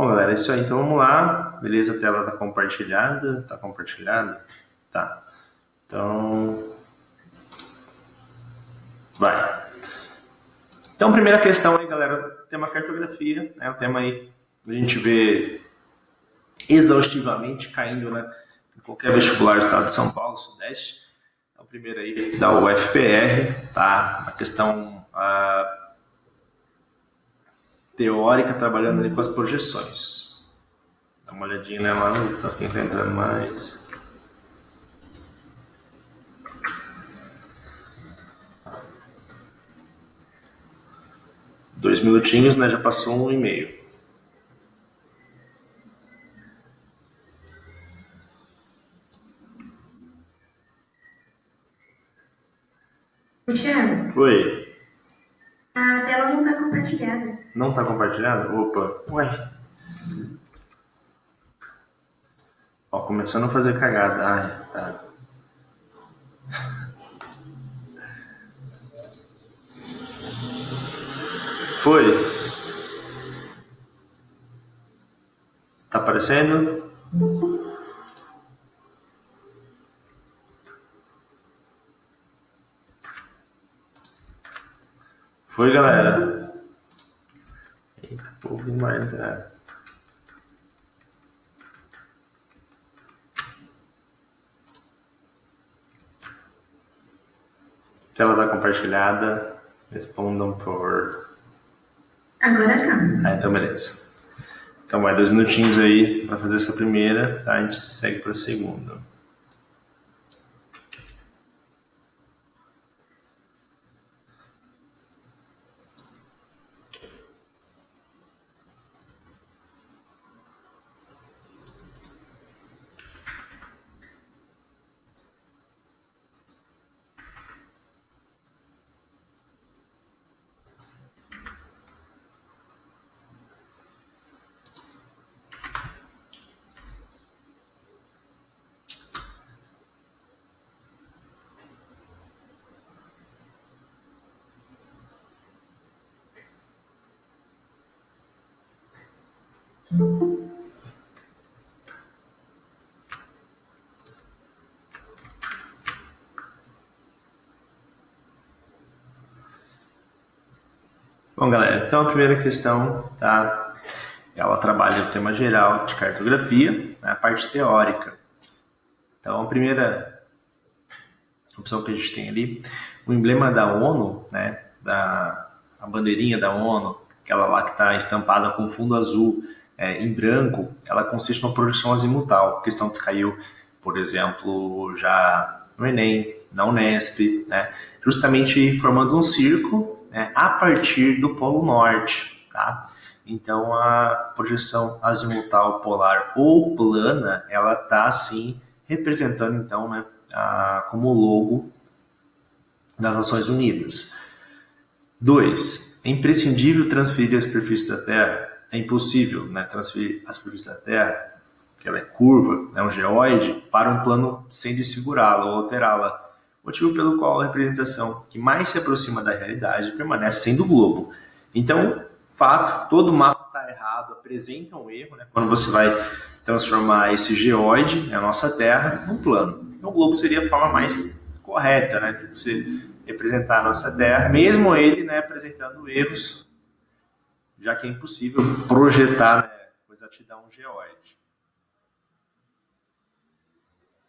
Bom, galera, é isso aí. Então vamos lá. Beleza, a tela tá compartilhada. Tá compartilhada? Tá. Então, vai. Então, primeira questão aí, galera, tema cartografia, né? O tema aí a gente vê exaustivamente caindo, né, em qualquer vestibular do estado de São Paulo, Sudeste. Então, primeiro aí da UFPR, tá? A questão teórica, trabalhando ali com as projeções. Dá uma olhadinha nela, para quem está entrando mais. Dois minutinhos, né? Já passou 1,5. Cristiano, Oi. a tela não está compartilhada. Não está compartilhada? Opa. Ué. Ó, começando a fazer cagada. Ai, tá. Foi. Tá aparecendo? Foi, galera. Eita, povo não vai entrar. Tela tá compartilhada. Respondam por... Agora tá. Ah, então beleza. Então vai 2 minutinhos aí para fazer essa primeira, tá? A gente segue para a segunda. Bom, galera, então a primeira questão, tá? Ela trabalha o tema geral de cartografia, né, a parte teórica. Então, a primeira opção que a gente tem ali, o emblema da ONU, né, a bandeirinha da ONU, aquela lá que está estampada com fundo azul em branco, ela consiste numa projeção azimutal, questão que caiu, por exemplo, já no Enem, na Unesp, né, justamente formando um círculo, né, a partir do Polo Norte, tá? Então, a projeção azimutal polar ou plana, ela está, assim, representando, então, né, como logo das Nações Unidas. 2. É imprescindível transferir a superfície da Terra. É impossível, né, transferir a superfície da Terra, que ela é curva, é um geóide, para um plano sem desfigurá-la ou alterá-la. Motivo pelo qual a representação que mais se aproxima da realidade permanece sendo o globo. Então, fato, todo mapa está errado, apresenta um erro, né, quando você vai transformar esse geóide, a nossa Terra, num plano. Então, o globo seria a forma mais correta, né, de você representar a nossa Terra, mesmo ele, né, apresentando erros, já que é impossível projetar, né, com exatidão um geóide.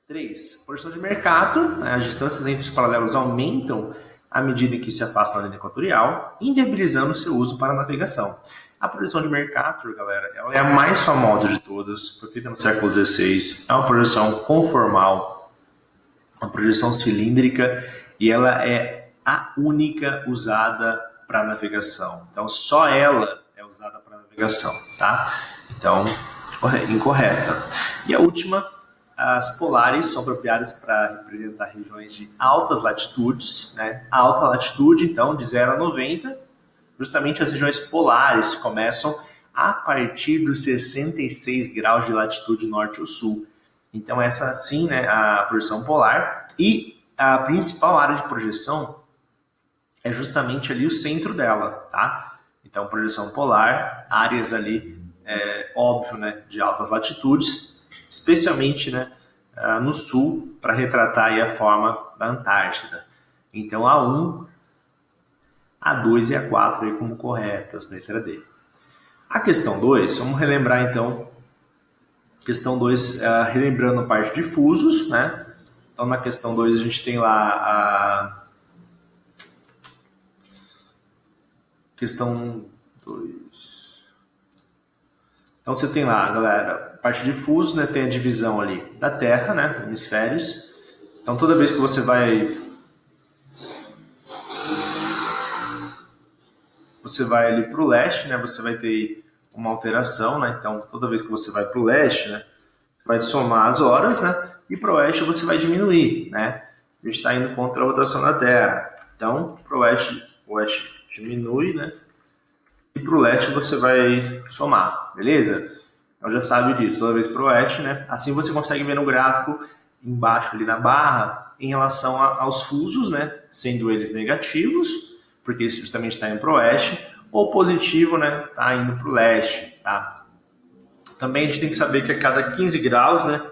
3. Porção de Mercator, né, as distâncias entre os paralelos aumentam à medida em que se afastam da linha equatorial, inviabilizando seu uso para navegação. A projeção de Mercator, galera, ela é a mais famosa de todas, foi feita no século XVI, é uma projeção conformal, uma projeção cilíndrica, e ela é a única usada para navegação. Então, só ela é usada para navegação, tá? Então, incorreta. E a última, as polares são apropriadas para representar regiões de altas latitudes, né? A alta latitude, então, de 0 a 90, justamente as regiões polares começam a partir dos 66 graus de latitude norte ou sul. Então, essa sim, né, a projeção polar. E a principal área de projeção é justamente ali o centro dela, tá? Então, projeção polar, áreas ali óbvio, né, de altas latitudes, especialmente, né, no sul, para retratar aí a forma da Antártida. Então, a 1, a 2 e a 4 aí como corretas, letra D. A questão 2, vamos relembrar então, questão 2, relembrando a parte de fusos, né? Então, na questão 2, a gente tem lá a questão 2. Então, você tem lá, galera, a parte de fusos, né? Tem a divisão ali da Terra, né? Hemisférios. Então, toda vez que você vai ali para o leste, né? Você vai ter uma alteração, né? Então, toda vez que você vai para o leste, né? Você vai somar as horas, né? E para o oeste você vai diminuir, né? A gente está indo contra a rotação da Terra. Então, para o oeste diminui, né? E para o leste você vai somar, beleza? Então já sabe disso, toda vez para o oeste, né? Assim você consegue ver no gráfico, embaixo ali na barra, em relação aos fusos, né? Sendo eles negativos, porque isso justamente está indo para o oeste, ou positivo, né? Está indo para o leste, tá? Também a gente tem que saber que a cada 15 graus, né?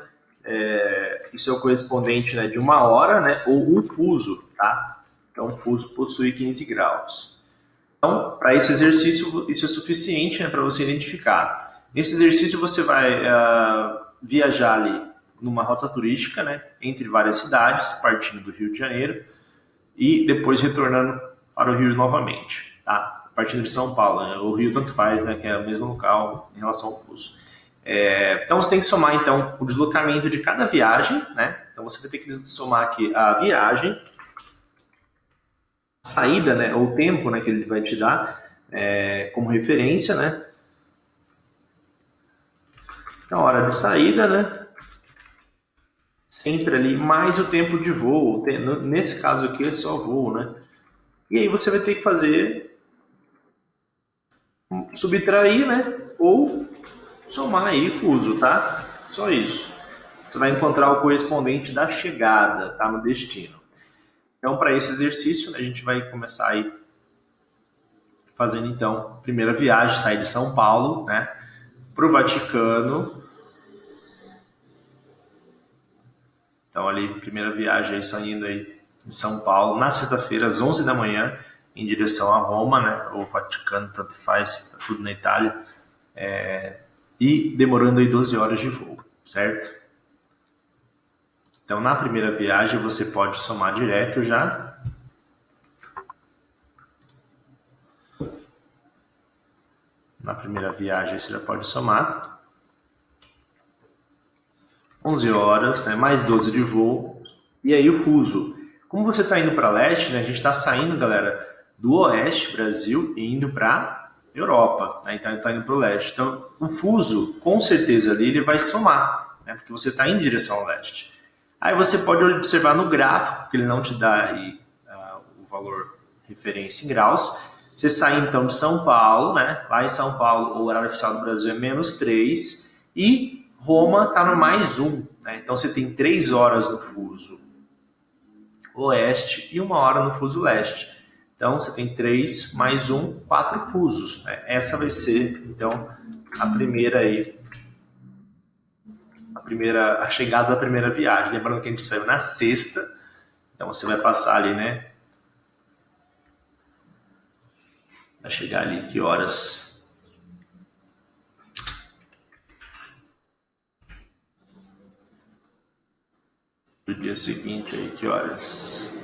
Isso é o correspondente, né, de 1 hora, né? Ou um fuso, tá? Então, um fuso possui 15 graus. Então, para esse exercício, isso é suficiente, né, para você identificar. Nesse exercício, você vai viajar ali numa rota turística, né, entre várias cidades, partindo do Rio de Janeiro, e depois retornando para o Rio novamente, tá? Partindo de São Paulo, né? O Rio tanto faz, né, que é o mesmo local em relação ao fuso. Então, você tem que somar, então, o deslocamento de cada viagem, né? Então, você vai ter que somar aqui a viagem, saída, né, ou o tempo, né, que ele vai te dar como referência, né? Então, hora de saída, né? Sempre ali, mais o tempo de voo. Nesse caso aqui é só voo, né? E aí você vai ter que fazer, subtrair, né? Ou somar aí fuso, tá? Só isso. Você vai encontrar o correspondente da chegada, tá? No destino. Então, para esse exercício, a gente vai começar aí fazendo, então, a primeira viagem, sair de São Paulo, né, para o Vaticano. Então, ali, primeira viagem aí, saindo aí de São Paulo, na sexta-feira, às 11 da manhã, em direção a Roma, né, ou Vaticano, tanto faz, tá tudo na Itália, e demorando aí 12 horas de voo, certo? Então, na primeira viagem, você pode somar direto já. Na primeira viagem, você já pode somar. 11 horas, né, mais 12 de voo. E aí o fuso. Como você está indo para leste, né, a gente está saindo, galera, do oeste, Brasil, e indo para Europa. Né, então, está indo para o leste. Então, o fuso, com certeza ali, ele vai somar, né, porque você está indo em direção ao leste. Aí você pode observar no gráfico, porque ele não te dá aí o valor referência em graus. Você sai então de São Paulo, né? Lá em São Paulo, o horário oficial do Brasil é -3 e Roma está no +1. Né? Então você tem 3 horas no fuso oeste e 1 hora no fuso leste. Então você tem 3 mais 1, 4 fusos. Né? Essa vai ser então a primeira aí. A chegada da primeira viagem. Lembrando que a gente saiu na sexta, então você vai passar ali, né? Vai chegar ali que horas? Do dia seguinte aí, que horas?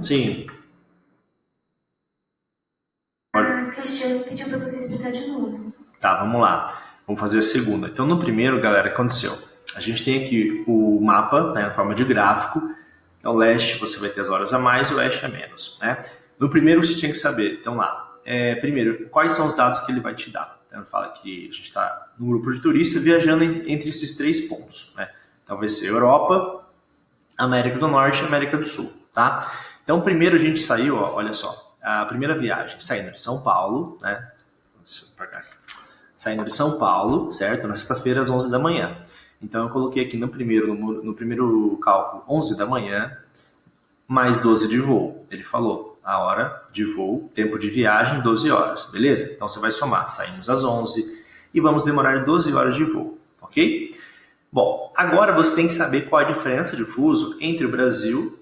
Sim. A Cristiane pediu para você explicar de novo. Tá, vamos lá. Vamos fazer a segunda. Então, no primeiro, galera, o que aconteceu? A gente tem aqui o mapa, né, em forma de gráfico. Então, leste você vai ter as horas a mais, o oeste a menos, né? No primeiro, você tinha que saber. Então, lá. Primeiro, quais são os dados que ele vai te dar? Então, fala que a gente está num grupo de turistas viajando entre esses 3 pontos, né? Então, vai ser Europa, América do Norte e América do Sul, tá? Então, primeiro a gente saiu, ó, olha só, a primeira viagem saindo de São Paulo, né? Saindo de São Paulo, certo? Na sexta-feira às 11 da manhã. Então, eu coloquei aqui no primeiro cálculo 11 da manhã, mais 12 de voo. Ele falou a hora de voo, tempo de viagem, 12 horas, beleza? Então, você vai somar, saímos às 11 e vamos demorar 12 horas de voo, ok? Bom, agora você tem que saber qual a diferença de fuso entre o Brasil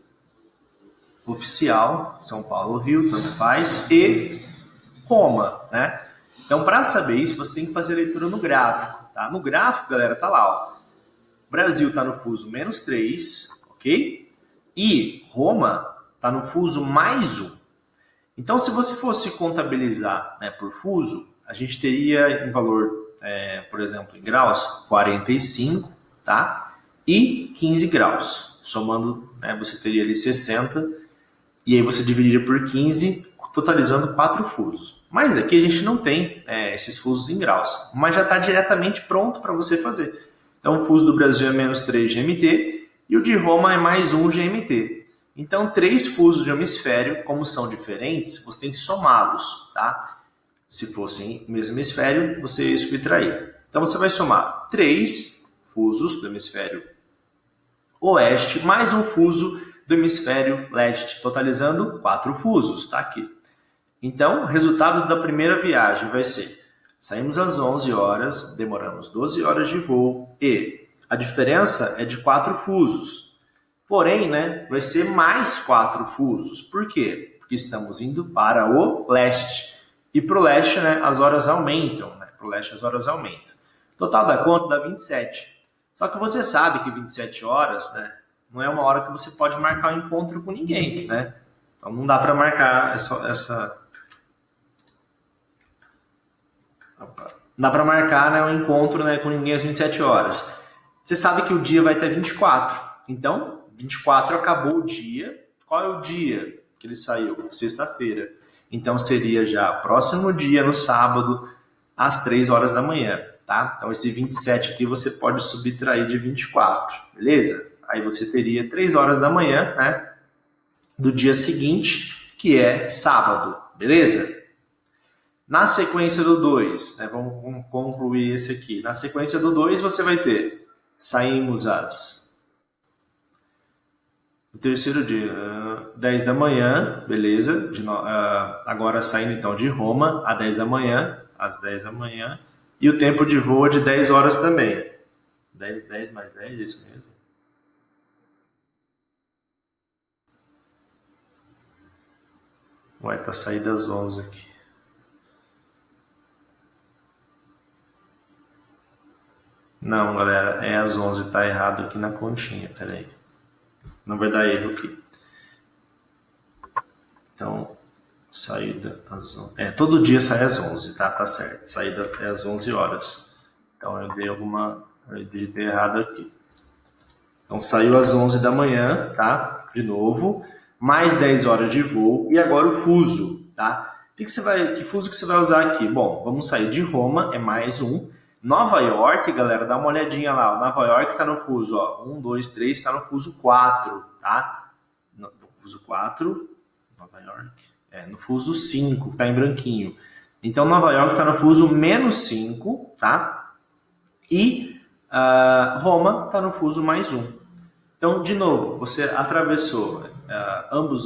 oficial, São Paulo, Rio, tanto faz, e Roma, né? Então, para saber isso, você tem que fazer a leitura no gráfico, tá? No gráfico, galera, tá lá, ó. O Brasil está no fuso -3, ok? E Roma está no fuso +1. Então, se você fosse contabilizar, né, por fuso, a gente teria em valor, por exemplo, em graus, 45, tá? E 15 graus. Somando, né, você teria ali 60, e aí você dividiria por 15, totalizando 4 fusos. Mas aqui a gente não tem esses fusos em graus, mas já está diretamente pronto para você fazer. Então, o fuso do Brasil é -3 GMT e o de Roma é +1 GMT. Então, 3 fusos de um hemisfério, como são diferentes, você tem que somá-los, tá? Se fossem no mesmo hemisfério, você ia subtrair. Então, você vai somar 3 fusos do hemisfério oeste mais um fuso do hemisfério leste, totalizando 4 fusos, tá aqui. Então, o resultado da primeira viagem vai ser: saímos às 11 horas, demoramos 12 horas de voo e a diferença é de 4 fusos. Porém, né, vai ser mais 4 fusos. Por quê? Porque estamos indo para o leste. E para o leste, né, as horas aumentam. Né? Para o leste, as horas aumentam. Total da conta dá 27. Só que você sabe que 27 horas, né, não é uma hora que você pode marcar um encontro com ninguém, né? Então não dá para marcar Não dá para marcar, né, um encontro, né, com ninguém às 27 horas. Você sabe que o dia vai até 24. Então, 24 acabou o dia. Qual é o dia que ele saiu? Sexta-feira. Então seria já próximo dia, no sábado, às 3 horas da manhã. Tá? Então esse 27 aqui você pode subtrair de 24, beleza? Aí você teria 3 horas da manhã, né, do dia seguinte, que é sábado, beleza? Na sequência do 2, né, vamos concluir esse aqui. Na sequência do 2 você vai ter, saímos no terceiro dia, 10 da manhã, beleza? Agora saindo então de Roma às 10 da manhã, e o tempo de voo é de 10 horas também. 10 mais 10, é isso mesmo? Ué, tá saída às 11 aqui. Não, galera, é às 11, tá errado aqui na continha, peraí. Não vai dar erro aqui. Então, saída às 11. Todo dia sai às 11, tá? Tá certo. Saída é às 11 horas. Então, eu digitei errado aqui. Então, saiu às 11 da manhã, tá? De novo. Mais 10 horas de voo. E agora o fuso, tá? Que fuso que você vai usar aqui? Bom, vamos sair de Roma, é mais um. Nova York, galera, dá uma olhadinha lá. Nova York tá no fuso, ó. 1, 2, 3, tá no fuso 4, tá? No fuso 4. Nova York. No fuso 5, que tá em branquinho. Então, Nova York tá no fuso -5, tá? E Roma tá no fuso +1. Então, de novo, você atravessou ambos,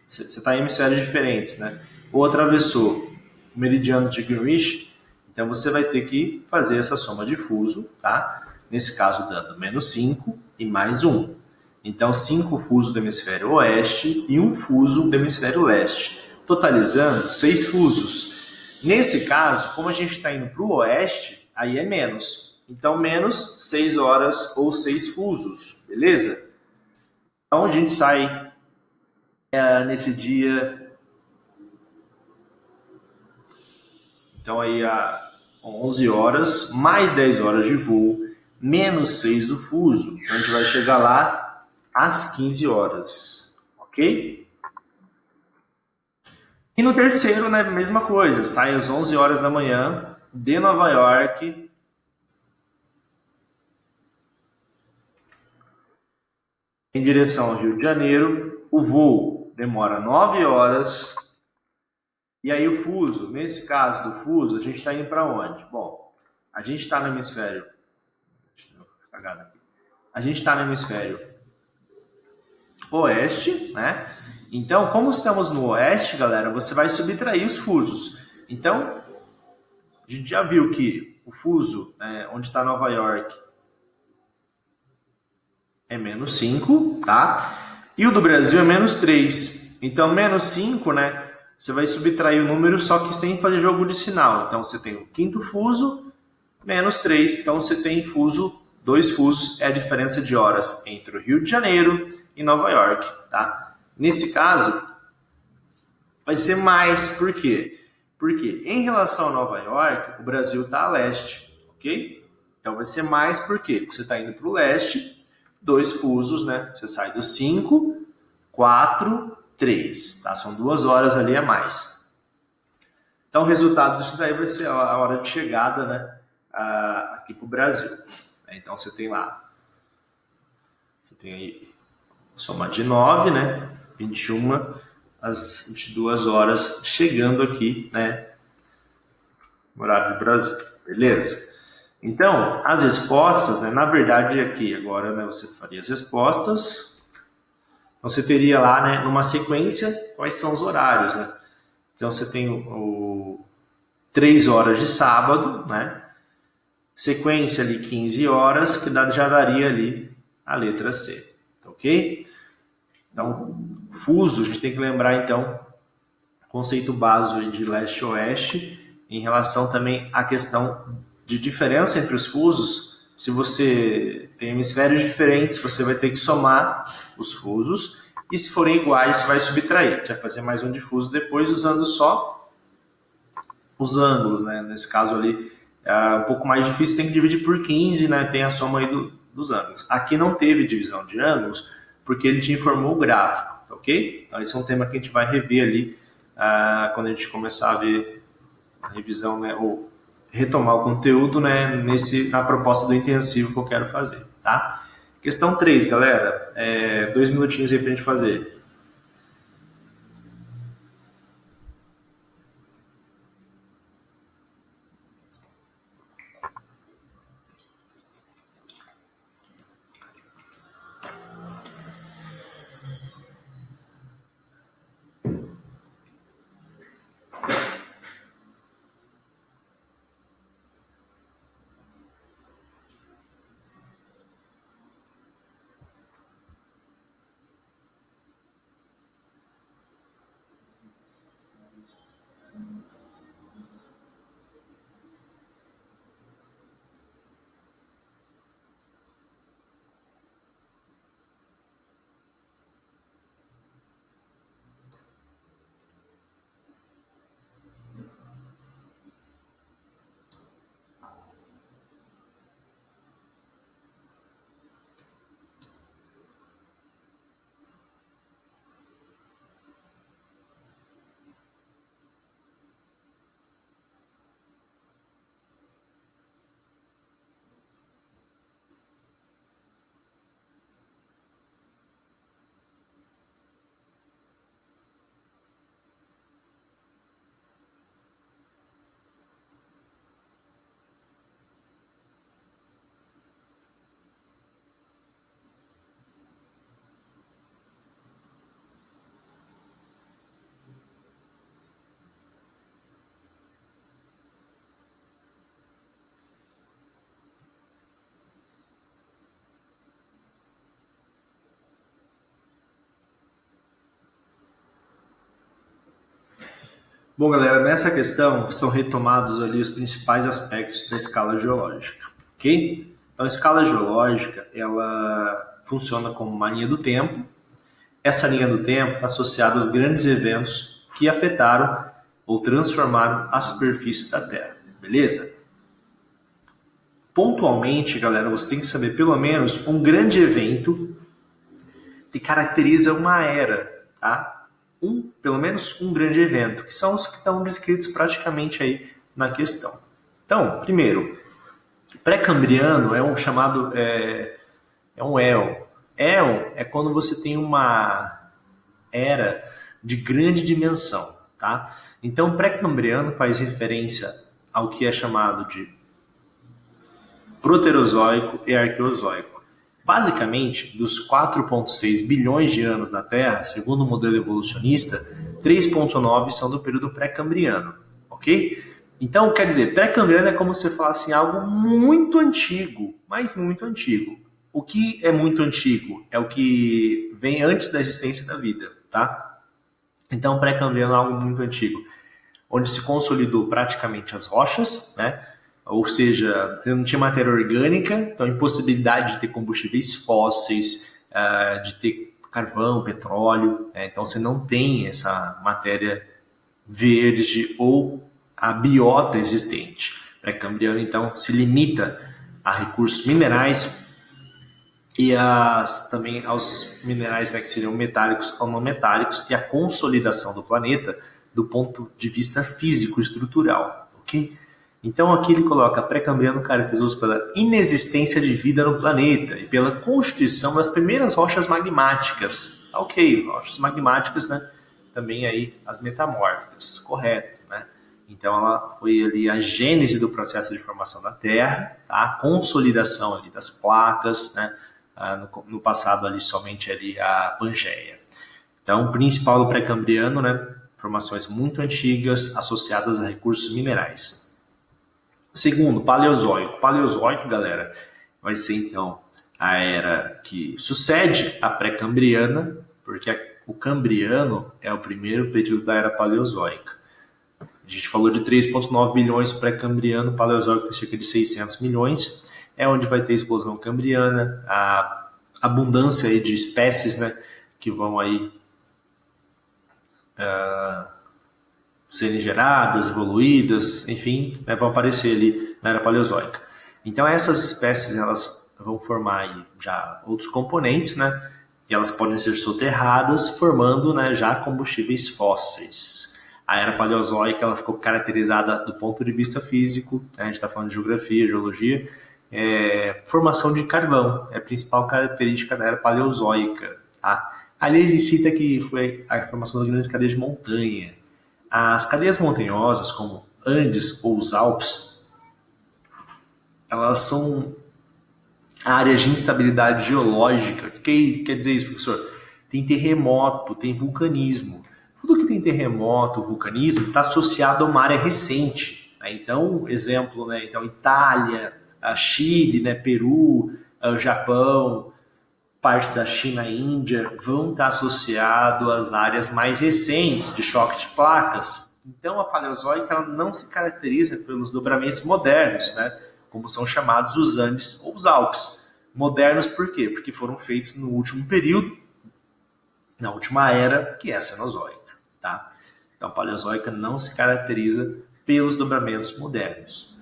você está em hemisférios diferentes, né? Ou atravessou o meridiano de Greenwich, então você vai ter que fazer essa soma de fuso, tá? Nesse caso, dando -5 e +1. Então, 5 fusos do hemisfério oeste e 1 fuso do hemisfério leste, totalizando 6 fusos. Nesse caso, como a gente está indo para o oeste, aí é menos. Então, menos 6 horas ou 6 fusos, beleza? Então, a gente sai nesse dia. Então aí a 11 horas, mais 10 horas de voo, menos 6 do fuso. Então a gente vai chegar lá às 15 horas, ok? E no terceiro, né, mesma coisa, sai às 11 horas da manhã de Nova York, em direção ao Rio de Janeiro. O voo demora 9 horas. E aí o fuso, nesse caso do fuso, a gente está indo para onde? Bom, a gente está no hemisfério... A gente está no hemisfério oeste, né? Então, como estamos no oeste, galera, você vai subtrair os fusos. Então, a gente já viu que o fuso, onde está Nova York, é menos 5, tá? E o do Brasil é menos 3. Então, menos 5, né? Você vai subtrair o número, só que sem fazer jogo de sinal. Então, você tem o quinto fuso, menos 3. Então, você tem fuso, 2 fusos, é a diferença de horas entre o Rio de Janeiro e Nova York, tá? Nesse caso, vai ser mais. Por quê? Porque em relação a Nova York, o Brasil está a leste, ok? Então, vai ser mais porque você está indo para o leste, 2 fusos, né? Você sai do 5, 4, 3, tá? São 2 horas ali a mais. Então, o resultado disso daí vai ser a hora de chegada, né? Aqui para o Brasil. Então, você tem lá, você tem aí soma de 9, né? 21 às 22 horas chegando aqui, né? No horário do Brasil, beleza? Então, as respostas, né? Na verdade, aqui agora, né? Você faria as respostas. Então, você teria lá, né? Numa sequência, quais são os horários, né? Então, você tem o 3 horas de sábado, né? Sequência ali 15 horas, que já daria ali a letra C, ok? Então, fuso, a gente tem que lembrar, então, conceito básico de leste-oeste, em relação também à questão de diferença entre os fusos. Se você tem hemisférios diferentes, você vai ter que somar os fusos, e se forem iguais, você vai subtrair. Você vai fazer mais um de fuso depois, usando só os ângulos, né? Nesse caso ali, é um pouco mais difícil, tem que dividir por 15, né? Tem a soma aí dos ângulos. Aqui não teve divisão de ângulos, porque ele te informou o gráfico, tá ok? Então esse é um tema que a gente vai rever ali quando a gente começar a ver a revisão, né? Ou retomar o conteúdo, né? Na proposta do intensivo que eu quero fazer, tá? Questão 3, galera. 2 minutinhos aí pra gente fazer. Bom, galera, nessa questão são retomados ali os principais aspectos da escala geológica, ok? Então, a escala geológica, ela funciona como uma linha do tempo. essa linha do tempo está associada aos grandes eventos que afetaram ou transformaram a superfície da Terra, beleza? Pontualmente, galera, você tem que saber pelo menos um grande evento que caracteriza uma era, tá? Pelo menos um grande evento, que são os que estão descritos praticamente aí na questão. Então, primeiro, pré-cambriano é um chamado, é um éon. Éon é quando você tem uma era de grande dimensão, tá? Então, pré-cambriano faz referência ao que é chamado de proterozoico e arqueozoico. Basicamente, dos 4,6 bilhões de anos da Terra, segundo o modelo evolucionista, 3,9 são do período pré-cambriano, ok? Então, quer dizer, pré-cambriano é como se falasse algo muito antigo, mas muito antigo. O que é muito antigo é o que vem antes da existência da vida, tá? Então, pré-cambriano é algo muito antigo, onde se consolidou praticamente as rochas, né? Ou seja, você não tinha matéria orgânica, então impossibilidade de ter combustíveis fósseis, de ter carvão, petróleo, né? Então você não tem essa matéria verde ou a biota existente. Pré-cambriano, então, se limita a recursos minerais e também aos minerais, né, que seriam metálicos ou não metálicos, e a consolidação do planeta do ponto de vista físico-estrutural, ok? Então aqui ele coloca pré-cambriano caracterizoso pela inexistência de vida no planeta e pela constituição das primeiras rochas magmáticas. Ok, rochas magmáticas, né? Também aí as metamórficas, correto, né? Então ela foi ali a gênese do processo de formação da Terra, tá? A consolidação ali das placas, né? No passado ali somente ali a Pangeia. Então o principal do pré-cambriano, né? Formações muito antigas associadas a recursos minerais. Segundo, Paleozoico. Paleozoico, galera, vai ser então a era que sucede a pré-cambriana, porque o cambriano é o primeiro período da era paleozoica. A gente falou de 3,9 bilhões pré-cambriano, paleozoico tem cerca de 600 milhões, é onde vai ter a explosão cambriana, a abundância aí de espécies, né, que vão aí serem geradas, evoluídas, enfim, né, vão aparecer ali na era paleozoica. Então essas espécies elas vão formar aí já outros componentes, né, e elas podem ser soterradas, formando, né, já combustíveis fósseis. A era paleozoica ela ficou caracterizada do ponto de vista físico, né, a gente está falando de geografia, geologia, formação de carvão, é a principal característica da era paleozoica. Tá? Ali ele cita que foi a formação das grandes cadeias de montanha. As cadeias montanhosas, como Andes ou os Alpes, elas são áreas de instabilidade geológica. O que quer dizer isso, professor? Tem terremoto, tem vulcanismo. Tudo que tem terremoto, vulcanismo, está associado a uma área recente. Né? Então, exemplo, né? Então, Itália, Chile, né? Peru, Japão, partes da China e Índia vão estar associados às áreas mais recentes de choque de placas. Então, a Paleozoica ela não se caracteriza pelos dobramentos modernos, né? Como são chamados os Andes ou os Alpes. Modernos por quê? Porque foram feitos no último período, na última era, que é a Cenozoica. Tá? Então, a Paleozoica não se caracteriza pelos dobramentos modernos.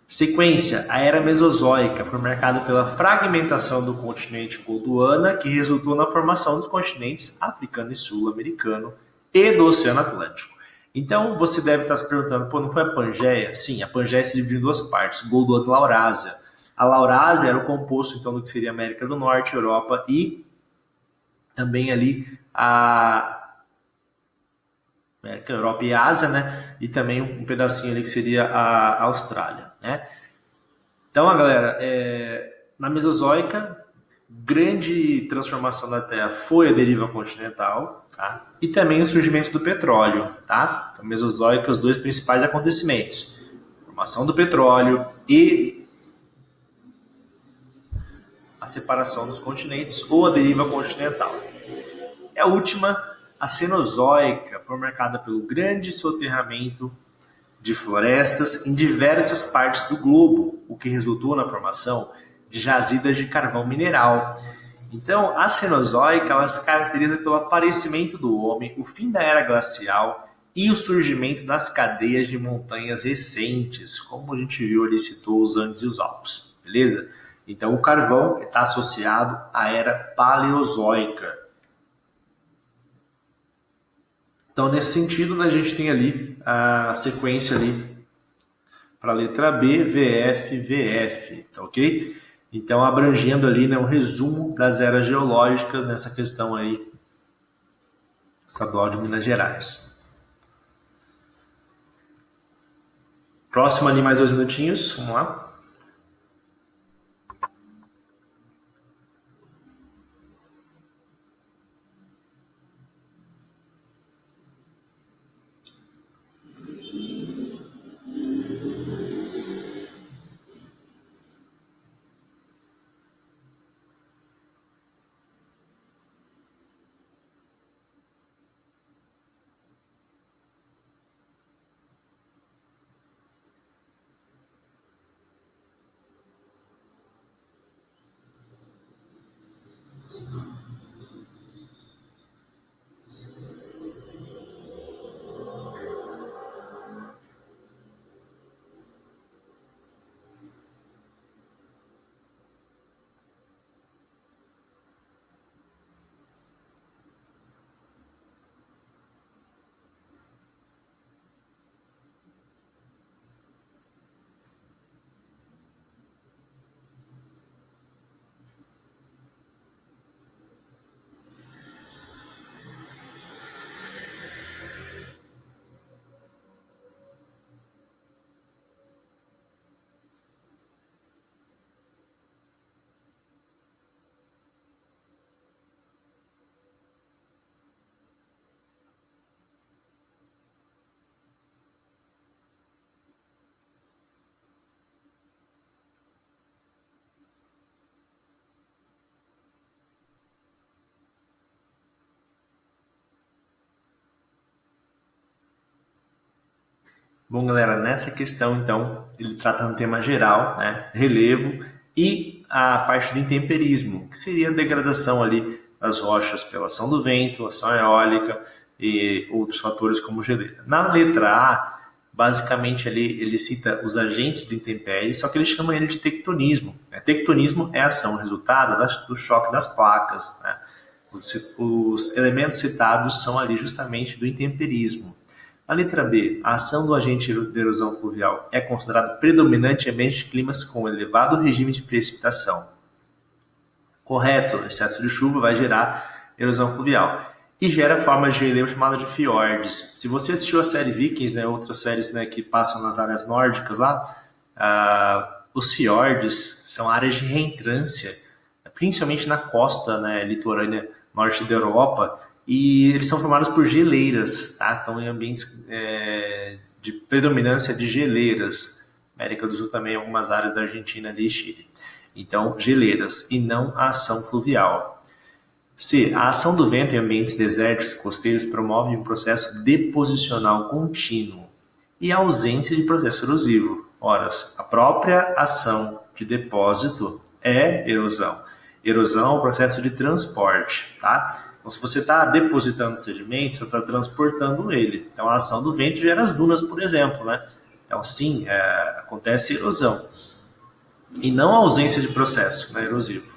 Sequência, a era Mesozoica foi marcada pela fragmentação do continente Gondwana, que resultou na formação dos continentes africano e sul-americano e do Oceano Atlântico. Então, você deve estar se perguntando, não foi a Pangeia? Sim, a Pangeia se dividiu em duas partes, Gondwana e Laurásia. A Laurásia era o composto, então, do que seria América do Norte, Europa e também ali a Europa e Ásia, né? E também um pedacinho ali que seria a Austrália, né? Então, galera, na Mesozoica, grande transformação da Terra foi a deriva continental, tá? E também o surgimento do petróleo, tá? Então, Mesozoica, os dois principais acontecimentos: formação do petróleo e a separação dos continentes ou a deriva continental. E a última, a Cenozoica, foi marcada pelo grande soterramento de florestas em diversas partes do globo, o que resultou na formação de jazidas de carvão mineral. Então, a Cenozoica, ela se caracteriza pelo aparecimento do homem, o fim da era glacial e o surgimento das cadeias de montanhas recentes, como a gente viu ali, citou os Andes e os Alpes, beleza? Então, o carvão está associado à era paleozoica. Então, nesse sentido, né, a gente tem ali a sequência ali para a letra B, VF, VF, tá ok? Então, abrangendo ali, né, um resumo das eras geológicas nessa questão aí estadual de Minas Gerais. Próximo ali, mais 2 minutinhos, vamos lá. Bom, galera, nessa questão, então, ele trata no tema geral, né, relevo e a parte do intemperismo, que seria a degradação ali das rochas pela ação do vento, ação eólica e outros fatores como geleira. Na letra A, basicamente ali ele cita os agentes do intempérie, só que ele chama ele de tectonismo. Tectonismo é a ação resultada do choque das placas, né? Os elementos citados são ali justamente do intemperismo. A letra B, a ação do agente de erosão fluvial é considerada predominante em ambientes de climas com elevado regime de precipitação. Correto, excesso de chuva vai gerar erosão fluvial e gera formas de relevo chamada de fiordes. Se você assistiu a série Vikings, né, outras séries, né, que passam nas áreas nórdicas lá, os fiordes são áreas de reentrância, principalmente na costa, né, litorânea norte da Europa, e eles são formados por geleiras, tá? Estão em ambientes de predominância de geleiras. América do Sul também, algumas áreas da Argentina e Chile. Então, geleiras e não a ação fluvial. C. A ação do vento em ambientes desérticos e costeiros promove um processo deposicional contínuo e a ausência de processo erosivo. Ora, a própria ação de depósito é erosão. Erosão é o processo de transporte, tá? Então, se você está depositando sedimento, você está transportando ele. Então, a ação do vento gera as dunas, por exemplo, né? Então, sim, acontece erosão. E não a ausência de processo, né, erosivo.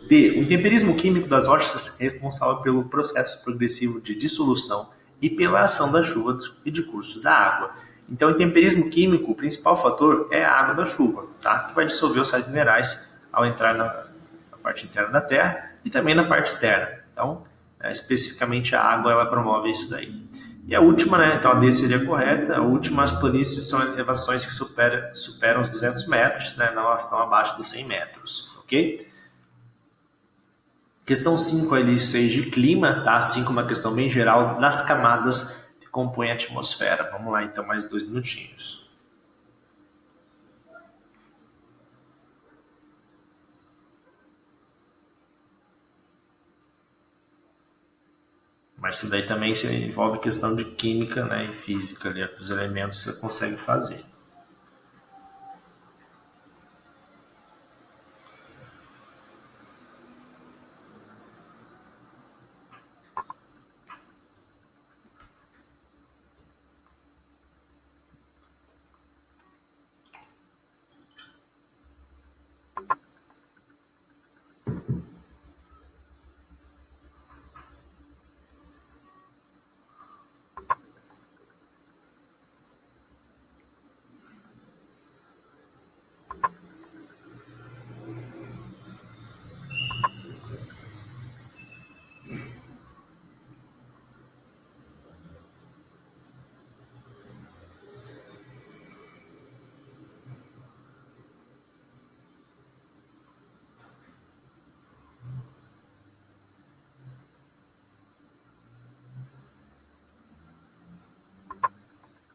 D. O intemperismo químico das rochas é responsável pelo processo progressivo de dissolução e pela ação da chuva e de curso da água. Então, o intemperismo químico, o principal fator é a água da chuva, tá? Que vai dissolver os sais minerais ao entrar na parte interna da Terra e também na parte externa. Então, especificamente a água, ela promove isso daí. E a última, né? Então a D seria correta. A última, as planícies são elevações que superam os 200 metros, né? Não, elas estão abaixo dos 100 metros, ok? Questão 5 ali, 6 de clima, tá? Assim como uma questão bem geral das camadas que compõem a atmosfera. Vamos lá, então, mais 2 minutinhos. Mas isso daí também envolve questão de química, né, e física ali, dos elementos que você consegue fazer.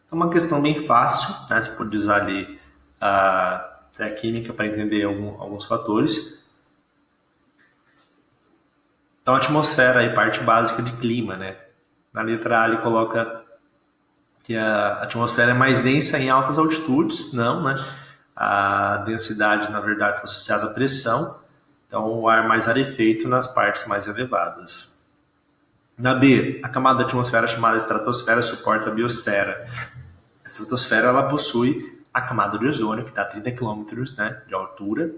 Então, uma questão bem fácil, né? Você pode usar ali a química para entender alguns fatores. Então, a atmosfera aí, parte básica de clima, né? Na letra A ele coloca que a atmosfera é mais densa em altas altitudes, não, né? A densidade, na verdade, está associada à pressão, então o ar mais rarefeito nas partes mais elevadas. Na B, a camada da atmosfera chamada estratosfera suporta a biosfera. A estratosfera ela possui a camada de ozônio, que está a 30 km, né, de altura,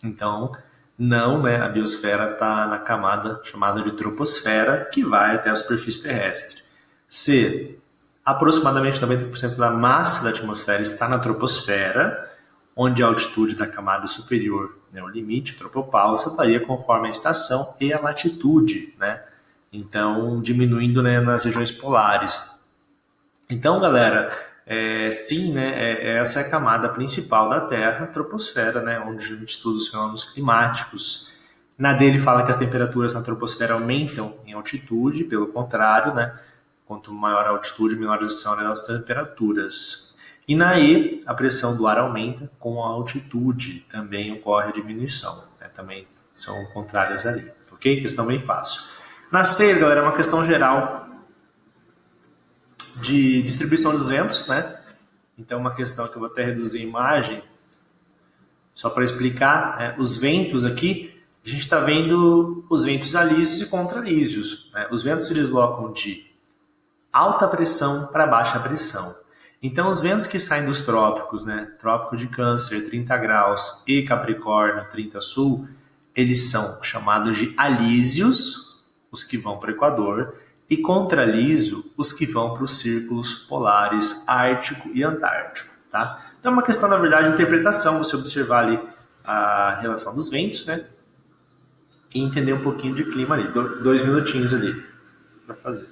então não, né, a biosfera está na camada chamada de troposfera, que vai até a superfície terrestre. C, aproximadamente 90% da massa da atmosfera está na troposfera, onde a altitude da camada superior, né, o limite, a tropopausa, varia conforme a estação e a latitude, né? Então, diminuindo, né, nas regiões polares. Então, galera, sim, né, essa é a camada principal da Terra, a troposfera, né, onde a gente estuda os fenômenos climáticos. Na D ele fala que as temperaturas na troposfera aumentam em altitude, pelo contrário, né, quanto maior a altitude, menores são, né, as temperaturas. E na E, a pressão do ar aumenta com a altitude, também ocorre a diminuição, né, também são contrárias ali, ok? Questão bem fácil. Na C, galera, é uma questão geral de distribuição dos ventos, né? Então, uma questão que eu vou até reduzir a imagem, só para explicar, né? Os ventos aqui, a gente está vendo os ventos alísios e contralísios, né? Os ventos se deslocam de alta pressão para baixa pressão. Então, os ventos que saem dos trópicos, né? Trópico de Câncer, 30 graus, e Capricórnio, 30 sul, eles são chamados de alísios, os que vão para o Equador, e contraliso, os que vão para os círculos polares Ártico e Antártico, tá? Então é uma questão, na verdade, de interpretação, você observar ali a relação dos ventos, né? E entender um pouquinho de clima ali, 2 minutinhos ali para fazer.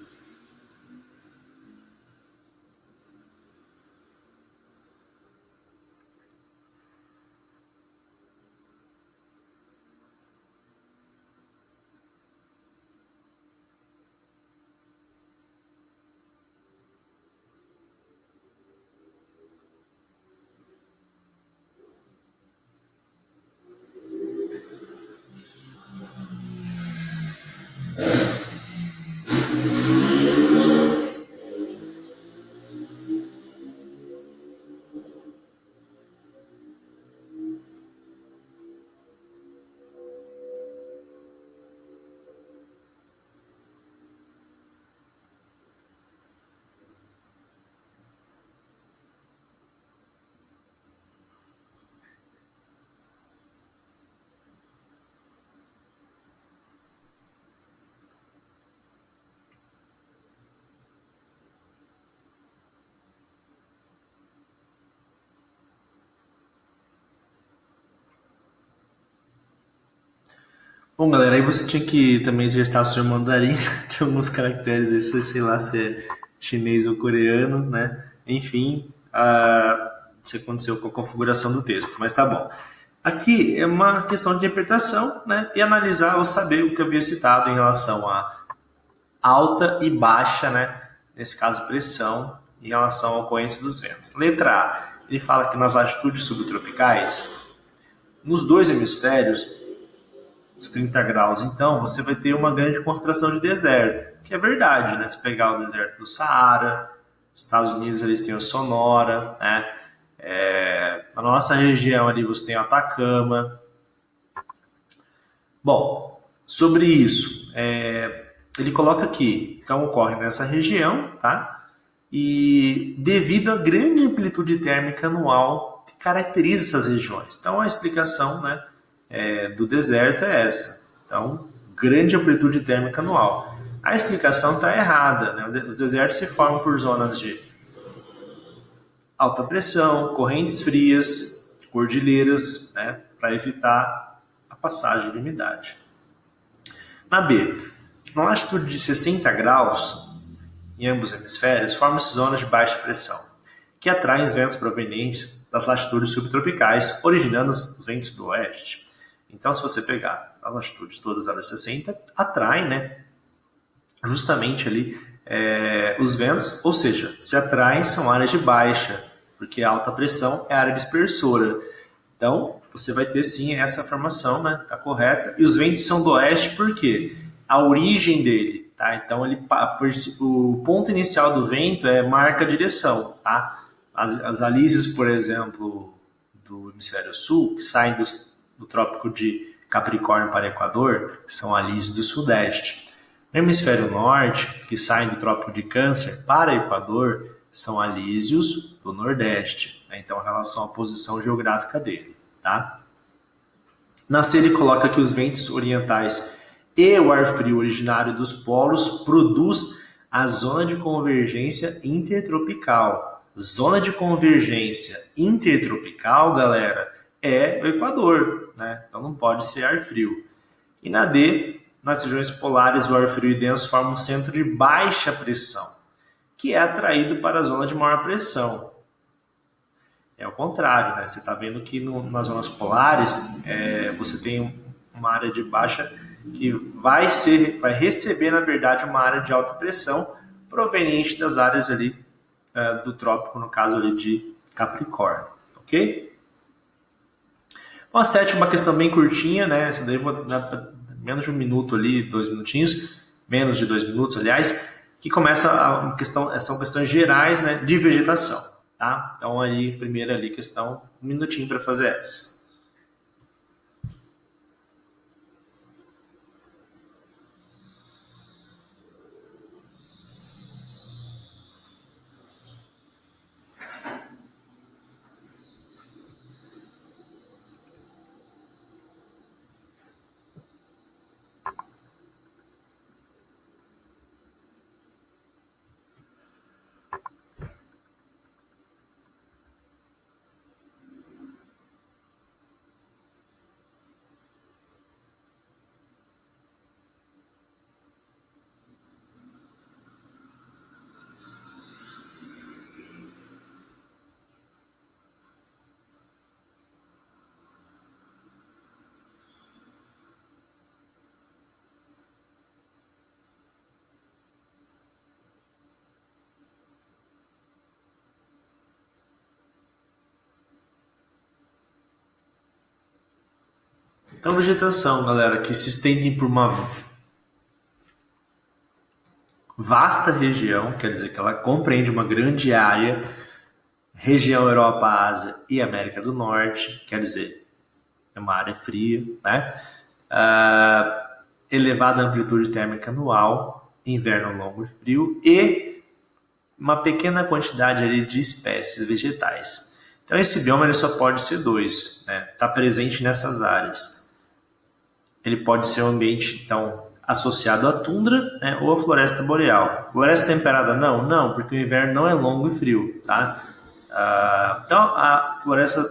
Bom, galera, aí você tinha que também exercitar o seu mandarim, que alguns caracteres aí, sei lá se é chinês ou coreano, né? Enfim, isso aconteceu com a configuração do texto, mas tá bom. Aqui é uma questão de interpretação, né? E analisar ou saber o que eu havia citado em relação a alta e baixa, né? Nesse caso, pressão, em relação à ocorrência dos ventos. Letra A, ele fala que nas latitudes subtropicais, nos dois hemisférios, os 30 graus, então, você vai ter uma grande concentração de deserto, que é verdade, né? Se pegar o deserto do Saara, os Estados Unidos eles têm o Sonora, né? Na nossa região ali você tem o Atacama. Bom, sobre isso, ele coloca aqui, então ocorre nessa região, tá? E devido à grande amplitude térmica anual que caracteriza essas regiões. Então a explicação, né, do deserto é essa. Então, grande amplitude térmica anual. A explicação está errada, né? Os desertos se formam por zonas de alta pressão, correntes frias, cordilheiras, né, para evitar a passagem de umidade. Na B, na latitude de 60 graus, em ambos os hemisférios, formam-se zonas de baixa pressão, que atraem os ventos provenientes das latitudes subtropicais, originando os ventos do oeste. Então, se você pegar as latitudes todas elas 60, atrai, né, justamente ali os ventos, ou seja, se atraem são áreas de baixa, porque a alta pressão é a área dispersora. Então, você vai ter sim essa formação, né? Tá correta. E os ventos são do oeste porque a origem dele, tá? Então, o ponto inicial do vento marca a direção, tá? As alísios, por exemplo, do hemisfério sul, que saem do trópico de Capricórnio para Equador, que são alísios do sudeste. No hemisfério norte, que saem do trópico de Câncer para Equador, são alísios do nordeste, né? Então, em relação à posição geográfica dele, tá? Na C, ele coloca que os ventos orientais e o ar frio originário dos polos produz a zona de convergência intertropical. Zona de convergência intertropical, galera, é o Equador, né? Então não pode ser ar frio. E na D, nas regiões polares, o ar frio e denso forma um centro de baixa pressão, que é atraído para a zona de maior pressão. É o contrário, né? Você está vendo que nas zonas polares você tem uma área de baixa que vai receber, na verdade, uma área de alta pressão proveniente das áreas ali do trópico, no caso ali de Capricórnio, ok? Bom, a sétima, uma questão bem curtinha, né? Essa daí eu vou dar menos de um minuto ali, 2 minutinhos, menos de 2 minutos, aliás, que começa são questões gerais, né, de vegetação, tá? Então, aí, primeira ali, questão, 1 minutinho para fazer essa. Então, vegetação, galera, que se estende por uma vasta região, quer dizer que ela compreende uma grande área, região Europa, Ásia e América do Norte, quer dizer, é uma área fria, né? Elevada amplitude térmica anual, inverno longo e frio, e uma pequena quantidade ali de espécies vegetais. Então, esse bioma ele só pode ser 2, né? Está presente nessas áreas. Ele pode ser um ambiente, então, associado à tundra, né, ou à floresta boreal. Floresta temperada, não, porque o inverno não é longo e frio, tá? Então, a floresta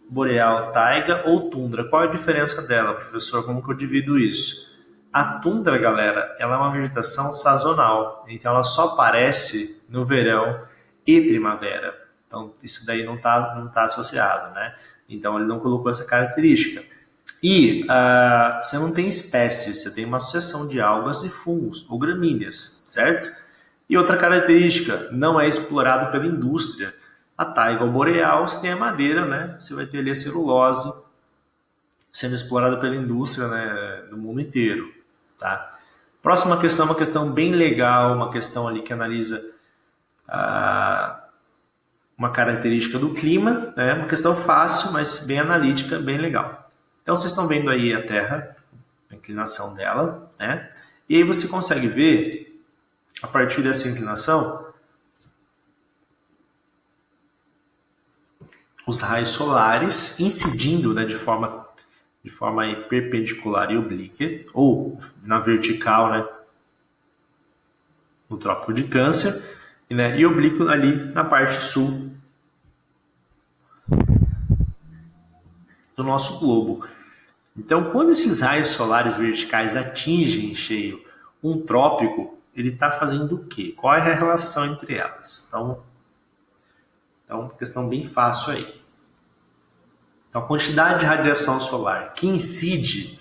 boreal, taiga ou tundra, qual é a diferença dela, professor? Como que eu divido isso? A tundra, galera, ela é uma vegetação sazonal, então ela só aparece no verão e primavera. Então, isso daí não tá associado, né? Então, ele não colocou essa característica. E você não tem espécies, você tem uma associação de algas e fungos, ou gramíneas, certo? E outra característica, não é explorado pela indústria. A taiga ou boreal, você tem a madeira, né? Você vai ter ali a celulose sendo explorada pela indústria, né, do mundo inteiro, tá? Próxima questão, uma questão bem legal, uma questão ali que analisa uma característica do clima, né? Uma questão fácil, mas bem analítica, bem legal. Então, vocês estão vendo aí a Terra, a inclinação dela, né? E aí você consegue ver, a partir dessa inclinação, os raios solares incidindo, né, de forma aí perpendicular e oblíqua, ou na vertical, né, no Trópico de Câncer, né, e oblíquo ali na parte sul do nosso globo. Então, quando esses raios solares verticais atingem em cheio um trópico, ele está fazendo o quê? Qual é a relação entre elas? Então, questão bem fácil aí. Então, a quantidade de radiação solar que incide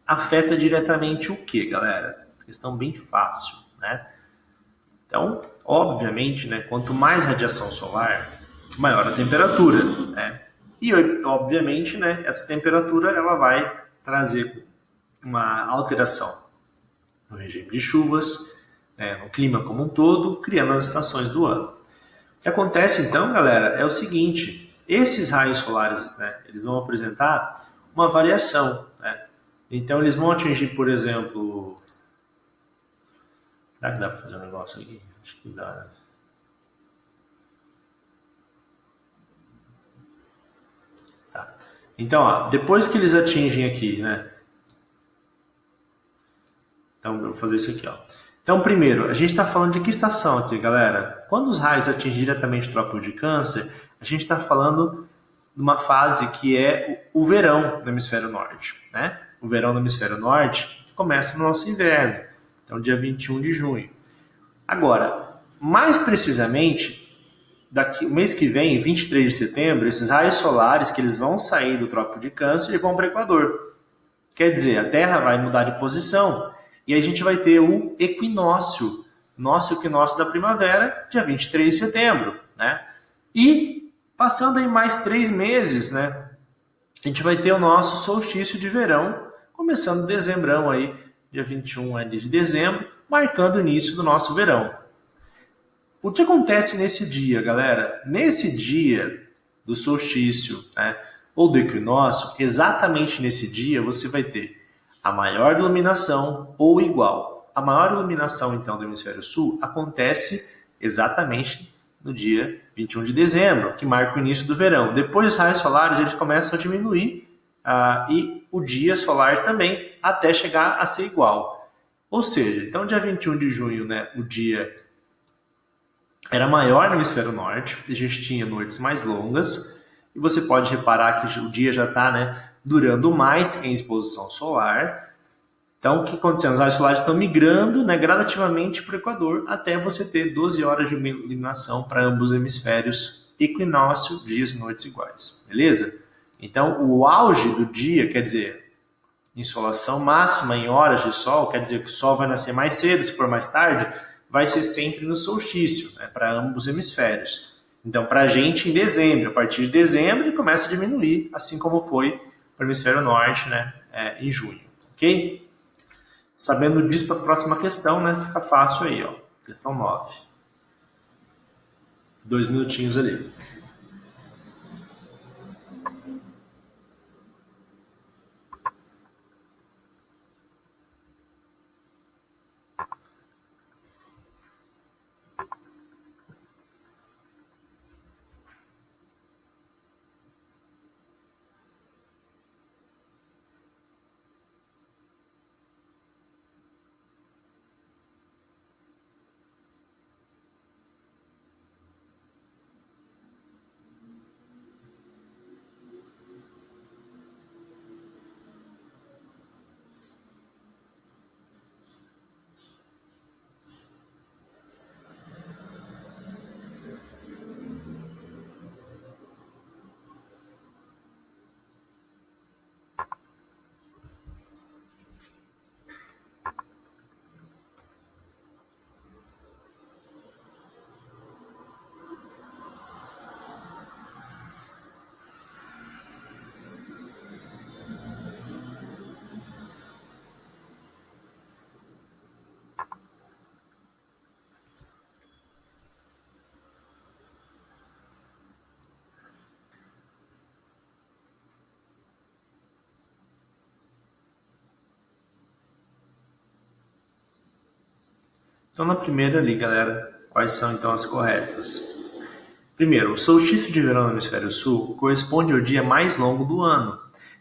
afeta diretamente o quê, galera? Questão bem fácil. né? Então, obviamente, né, quanto mais radiação solar, maior a temperatura, né? E, obviamente, né, essa temperatura ela vai trazer uma alteração no regime de chuvas, né, no clima como um todo, criando as estações do ano. O que acontece então, galera, é o seguinte: esses raios solares, né, eles vão apresentar uma variação, né? Então eles vão atingir, por exemplo, será que dá para fazer um negócio aqui? Acho que dá, né? Tá. Então, ó, depois que eles atingem aqui, né? Então, eu vou fazer isso aqui, ó. Então, primeiro, a gente está falando de que estação aqui, galera? Quando os raios atingem diretamente o Trópico de Câncer, a gente está falando de uma fase que é o verão no hemisfério norte, né? O verão no hemisfério norte começa no nosso inverno, então dia 21 de junho. Agora, mais precisamente, daqui, o mês que vem, 23 de setembro, esses raios solares que eles vão sair do Trópico de Câncer e vão para o Equador. Quer dizer, a Terra vai mudar de posição e a gente vai ter o equinócio, nosso equinócio da primavera, dia 23 de setembro, né? E passando aí mais 3 meses, né? A gente vai ter o nosso solstício de verão, começando em dezembrão aí, dia 21 ali de dezembro, marcando o início do nosso verão. O que acontece nesse dia, galera? Nesse dia do solstício, né, ou do equinócio, exatamente nesse dia você vai ter a maior iluminação ou igual. A maior iluminação, então, do hemisfério sul acontece exatamente no dia 21 de dezembro, que marca o início do verão. Depois, os raios solares eles começam a diminuir e o dia solar também, até chegar a ser igual. Ou seja, então, dia 21 de junho, né, o dia era maior no hemisfério norte, a gente tinha noites mais longas, e você pode reparar que o dia já está, né, durando mais em exposição solar. Então, o que aconteceu? Os raios solares estão migrando, né, gradativamente para o Equador, até você ter 12 horas de iluminação para ambos os hemisférios, equinócio, dias e noites iguais, beleza? Então, o auge do dia, quer dizer, insolação máxima em horas de sol, quer dizer que o sol vai nascer mais cedo, se for mais tarde, vai ser sempre no solstício, né, para ambos os hemisférios. Então, para a gente, em dezembro, a partir de dezembro, ele começa a diminuir, assim como foi para o hemisfério norte, né, em junho, ok? Sabendo disso, para a próxima questão, né, fica fácil aí, ó. Questão 9. 2 minutinhos ali. Então, na primeira ali, galera, quais são então as corretas? Primeiro, o solstício de verão no hemisfério sul corresponde ao dia mais longo do ano,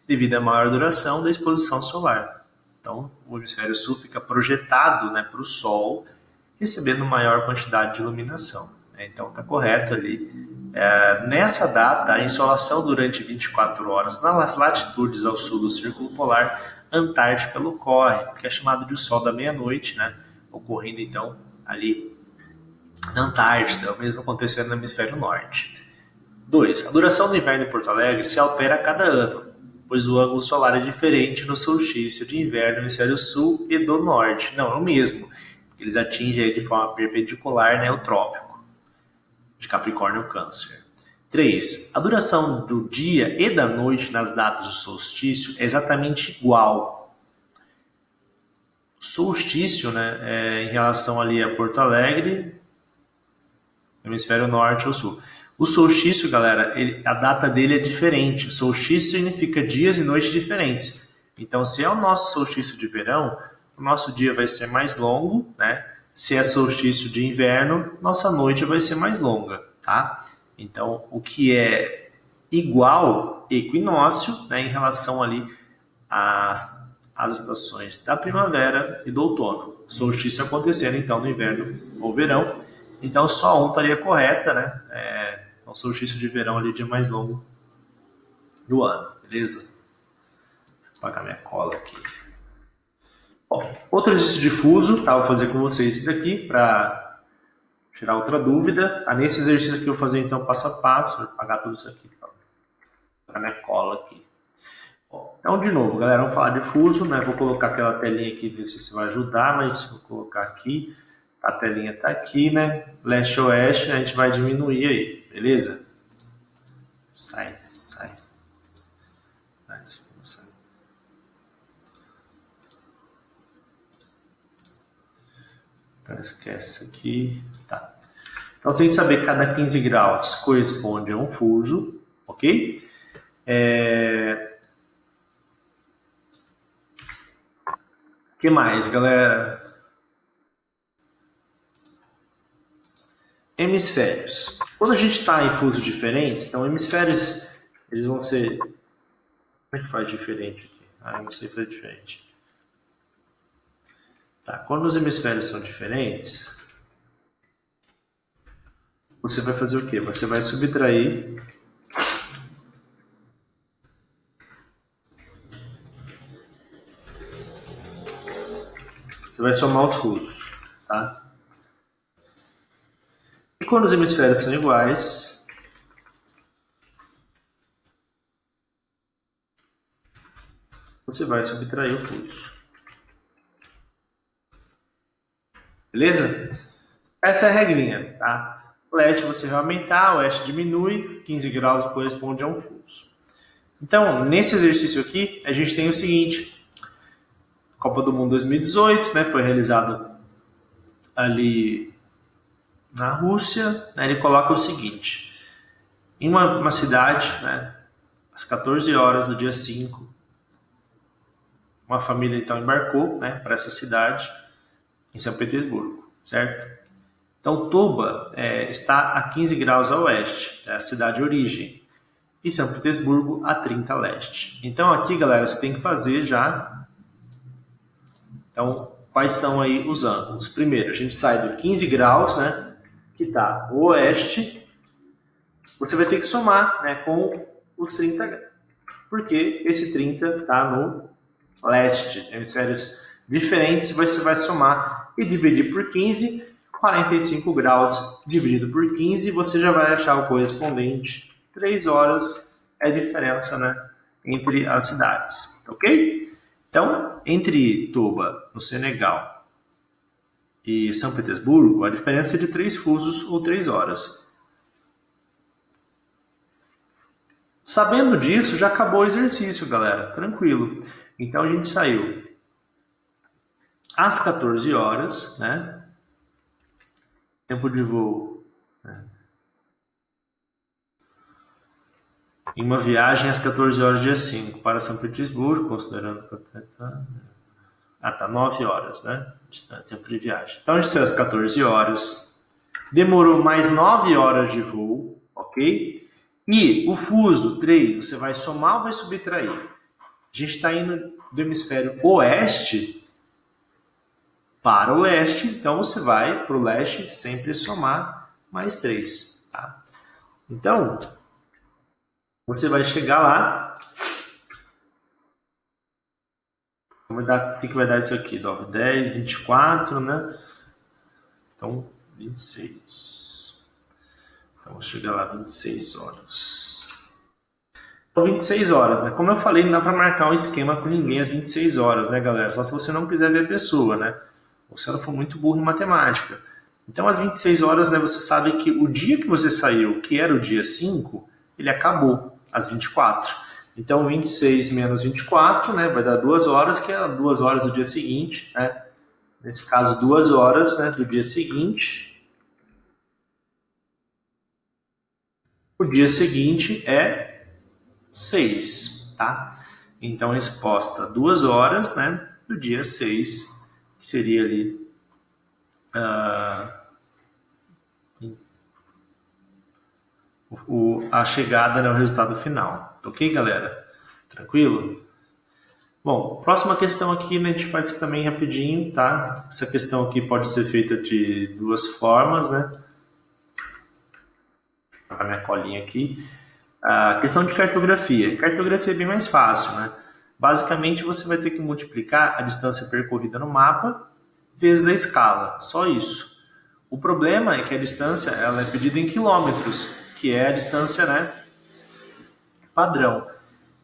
devido à maior duração da exposição solar. Então, o hemisfério sul fica projetado, né, para o sol, recebendo maior quantidade de iluminação. Então, está correto ali. Nessa data, a insolação durante 24 horas nas latitudes ao sul do Círculo Polar Antártico ocorre, que é chamado de o sol da meia-noite, né? Ocorrendo então ali na Antártida, o mesmo acontecendo no hemisfério norte. 2. A duração do inverno em Porto Alegre se altera a cada ano, pois o ângulo solar é diferente no solstício de inverno no hemisfério sul e do norte. Não, é o mesmo. eles atingem aí de forma perpendicular, né, o trópico de Capricórnio e Câncer. 3. A duração do dia e da noite nas datas do solstício é exatamente igual. O solstício, né, em relação ali a Porto Alegre, hemisfério norte ou sul. O solstício, galera, a data dele é diferente. Solstício significa dias e noites diferentes. Então, se é o nosso solstício de verão, o nosso dia vai ser mais longo, né? Se é solstício de inverno, nossa noite vai ser mais longa, tá? Então, o que é igual, equinócio, né, em relação ali às estações da primavera e do outono. Solstício acontecendo, então, no inverno ou verão. Então, só um estaria correta, né? Então, solstício de verão ali, o dia mais longo do ano, beleza? Deixa eu apagar minha cola aqui. Bom, outro exercício de fuso, tá? Vou fazer com vocês isso daqui para tirar outra dúvida. Tá? Nesse exercício aqui eu vou fazer então passo a passo, vou apagar tudo isso aqui, tá? Vou apagar minha cola aqui. Bom, então, de novo, galera, vamos falar de fuso, né? Vou colocar aquela telinha aqui, ver se isso vai ajudar, mas vou colocar aqui. A telinha está aqui, né? Leste-oeste, a gente vai diminuir aí, beleza? Sai. Então, esquece isso aqui. Tá. Então, sem saber que cada 15 graus corresponde a um fuso, ok? Que mais, galera? Hemisférios. Quando a gente está em fusos diferentes, então hemisférios, eles vão ser... Como é que faz diferente aqui? Eu não sei fazer diferente. Tá, quando os hemisférios são diferentes, você vai fazer o quê? Você vai subtrair você vai somar os fusos, tá? E quando os hemisférios são iguais, você vai subtrair o fuso. Beleza? Essa é a regrinha, tá? Leste você vai aumentar, oeste diminui, 15 graus corresponde a um fuso. Então, nesse exercício aqui, a gente tem o seguinte: Copa do Mundo 2018, né, foi realizado ali na Rússia, né, ele coloca o seguinte: em uma cidade, né, às 14 horas do dia 5, uma família então embarcou, né, para essa cidade em São Petersburgo, certo? Então, Tuba está a 15 graus a oeste, é a cidade de origem, e São Petersburgo a 30 a leste. Então, aqui, galera, você tem que fazer já. Então, quais são aí os ângulos? Primeiro, a gente sai do 15 graus, né, que está o oeste, você vai ter que somar, né, com os 30 graus, porque esse 30 está no leste, hemisférios diferentes, você vai somar e dividir por 15, 45 graus dividido por 15, você já vai achar o correspondente. 3 horas é a diferença, né, entre as cidades, ok? Então, entre Tuba, no Senegal, e São Petersburgo, a diferença é de 3 fusos ou 3 horas. Sabendo disso, já acabou o exercício, galera. Tranquilo. Então, a gente saiu às 14 horas, né? Tempo de voo, né? Em uma viagem às 14 horas, dia 5, para São Petersburgo, considerando que tá 9 horas, né? Tempo de viagem. Então, a gente saiu às 14 horas, demorou mais 9 horas de voo, ok? E o fuso 3, você vai somar ou vai subtrair? A gente está indo do hemisfério oeste para o leste, então você vai para o leste sempre somar mais 3. Tá? Então, você vai chegar lá. O que vai dar isso aqui? 9, 10, 24, né? Então, 26. Então, vou chegar lá 26 horas. Então, 26 horas, né? Como eu falei, não dá para marcar um esquema com ninguém às 26 horas, né, galera? Só se você não quiser ver a pessoa, né? você não for muito burro em matemática. Então, às 26 horas, né, você sabe que o dia que você saiu, que era o dia 5, ele acabou às 24. Então, 26 menos 24, né, vai dar 2 horas, que é 2 horas do dia seguinte, né? Nesse caso, 2 horas, né, do dia seguinte. O dia seguinte é 6, tá? Então, resposta 2 horas, né, do dia 6, que seria ali a chegada, né, o resultado final. Ok, galera? Tranquilo? Bom, próxima questão aqui, né, a gente faz também rapidinho, tá? Essa questão aqui pode ser feita de duas formas, né? Vou colocar minha colinha aqui. A questão de cartografia. Cartografia é bem mais fácil, né? Basicamente, você vai ter que multiplicar a distância percorrida no mapa vezes a escala, só isso. O problema é que a distância ela é medida em quilômetros, que é a distância, né, padrão.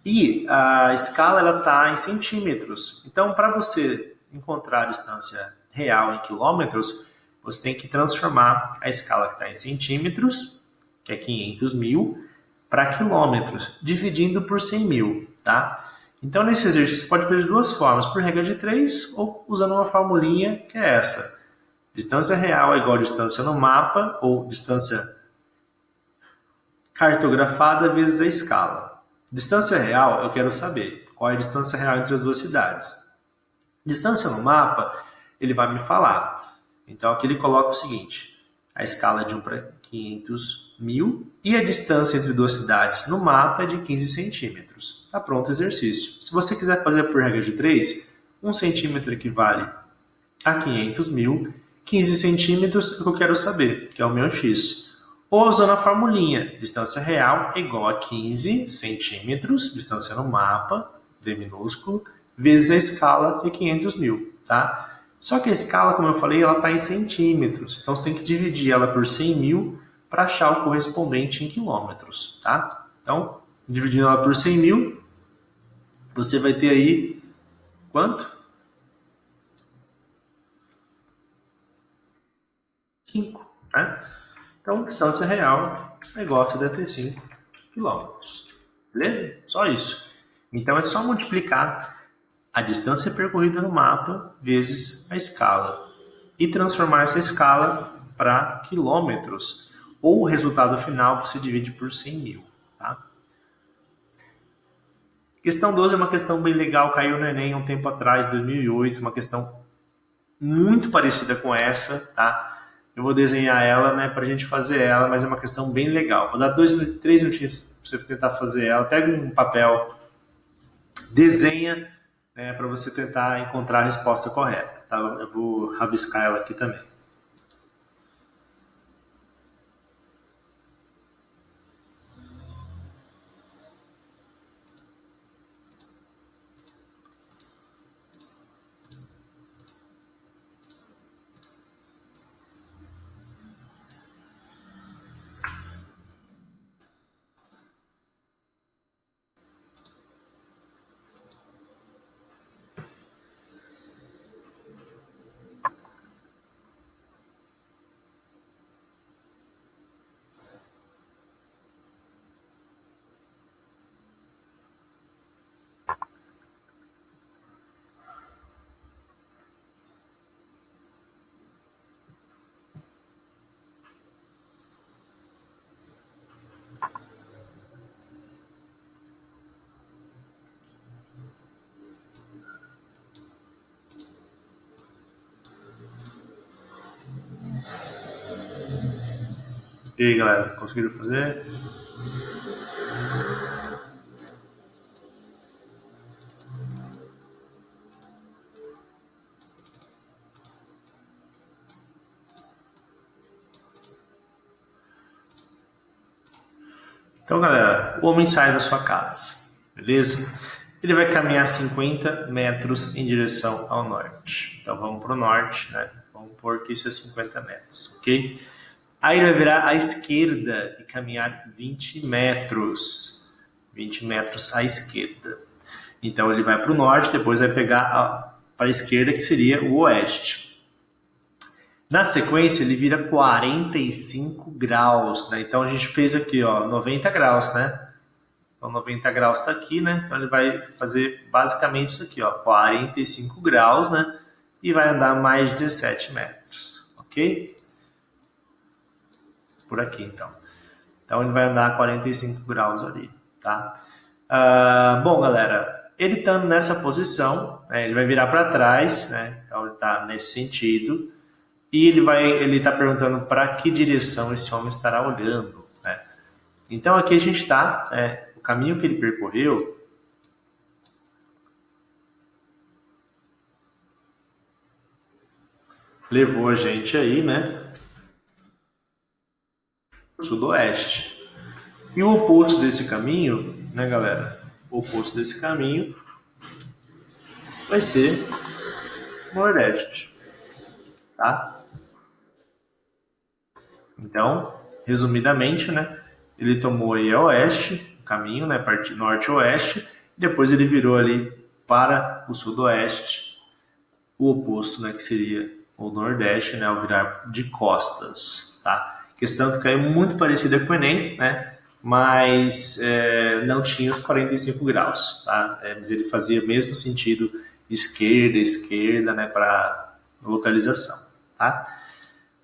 E a escala ela está em centímetros. Então, para você encontrar a distância real em quilômetros, você tem que transformar a escala que está em centímetros, que é 500 mil, para quilômetros, dividindo por 100 mil, tá? Então, nesse exercício, você pode fazer de duas formas, por regra de 3 ou usando uma formulinha que é essa. Distância real é igual a distância no mapa, ou distância cartografada vezes a escala. Distância real, eu quero saber qual é a distância real entre as duas cidades. Distância no mapa, ele vai me falar. Então, aqui ele coloca o seguinte, a escala é de 1 para 500 mil e a distância entre duas cidades no mapa é de 15 centímetros. Está pronto o exercício. Se você quiser fazer por regra de 3, 1 centímetro equivale a 500 mil, 15 centímetros é o que eu quero saber, que é o meu x. Ou usando a formulinha, distância real é igual a 15 centímetros, distância no mapa, V minúsculo, vezes a escala, que é 500 mil, tá? Só que a escala, como eu falei, ela está em centímetros. Então, você tem que dividir ela por 100 mil para achar o correspondente em quilômetros, tá? Então, dividindo ela por 100 mil, você vai ter aí quanto? 5, né? Então, distância real é igual a 75 quilômetros. Beleza? Só isso. Então, é só multiplicar a distância percorrida no mapa vezes a escala e transformar essa escala para quilômetros. Ou o resultado final você divide por 100 mil. Tá? Questão 12 é uma questão bem legal, caiu no Enem um tempo atrás, 2008, uma questão muito parecida com essa, tá? Eu vou desenhar ela, né, pra gente fazer ela, mas é uma questão bem legal. Vou dar 3 minutinhos pra você tentar fazer ela. Pega um papel, desenha, né, para você tentar encontrar a resposta correta, tá? Eu vou rabiscar ela aqui também. E aí, galera, conseguiram fazer? Então, galera, o homem sai da sua casa, beleza? Ele vai caminhar 50 metros em direção ao norte. Então, vamos para o norte, né? Vamos pôr que isso é 50 metros, ok? Aí ele vai virar à esquerda e caminhar 20 metros. 20 metros à esquerda. Então, ele vai para o norte, depois vai pegar para a esquerda, que seria o oeste. Na sequência, ele vira 45 graus, né? Então, a gente fez aqui, ó, 90 graus, né? Então, 90 graus está aqui, né? Então, ele vai fazer basicamente isso aqui, ó, 45 graus, né? E vai andar mais 17 metros, ok? Por aqui, então. Então, ele vai andar 45 graus ali, tá? Bom, galera, ele estando nessa posição, né, ele vai virar para trás, né? Então, ele está nesse sentido. E ele está perguntando para que direção esse homem estará olhando, né? Então aqui a gente está, o caminho que ele percorreu levou a gente aí, né, para o sudoeste. E o oposto desse caminho, né, galera? O oposto desse caminho vai ser nordeste, tá? Então, resumidamente, né, ele tomou aí a oeste, o caminho, né, parte norte-oeste, e depois ele virou ali para o sudoeste, o oposto, né, que seria o nordeste, né, ao virar de costas, tá? Questão que caiu muito parecida com o Enem, né, mas não tinha os 45 graus, tá? Mas ele fazia o mesmo sentido esquerda, né, para localização, tá?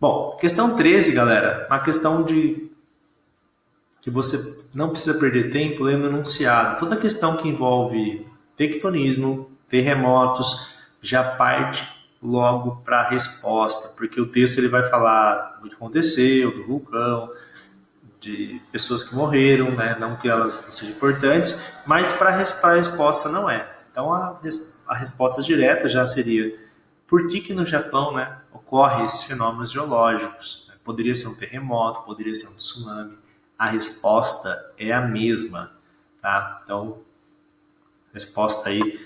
Bom, questão 13, galera, uma questão de que você não precisa perder tempo lendo o enunciado. Toda questão que envolve tectonismo, terremotos, já parte logo para a resposta, porque o texto ele vai falar do que aconteceu, do vulcão, de pessoas que morreram, né? Não que elas não sejam importantes, mas para a resposta não é. Então a resposta direta já seria: por que no Japão, né, ocorrem esses fenômenos geológicos? Poderia ser um terremoto, poderia ser um tsunami. A resposta é a mesma, tá? Então, resposta aí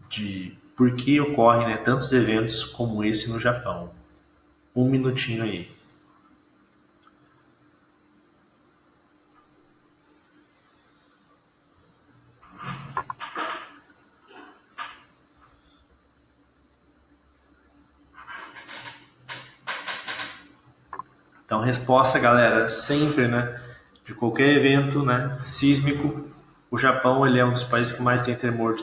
de por que ocorrem, né, tantos eventos como esse no Japão. Um minutinho aí. Então, resposta, galera, sempre, né, de qualquer evento, né, sísmico, o Japão ele é um dos países que mais tem tremor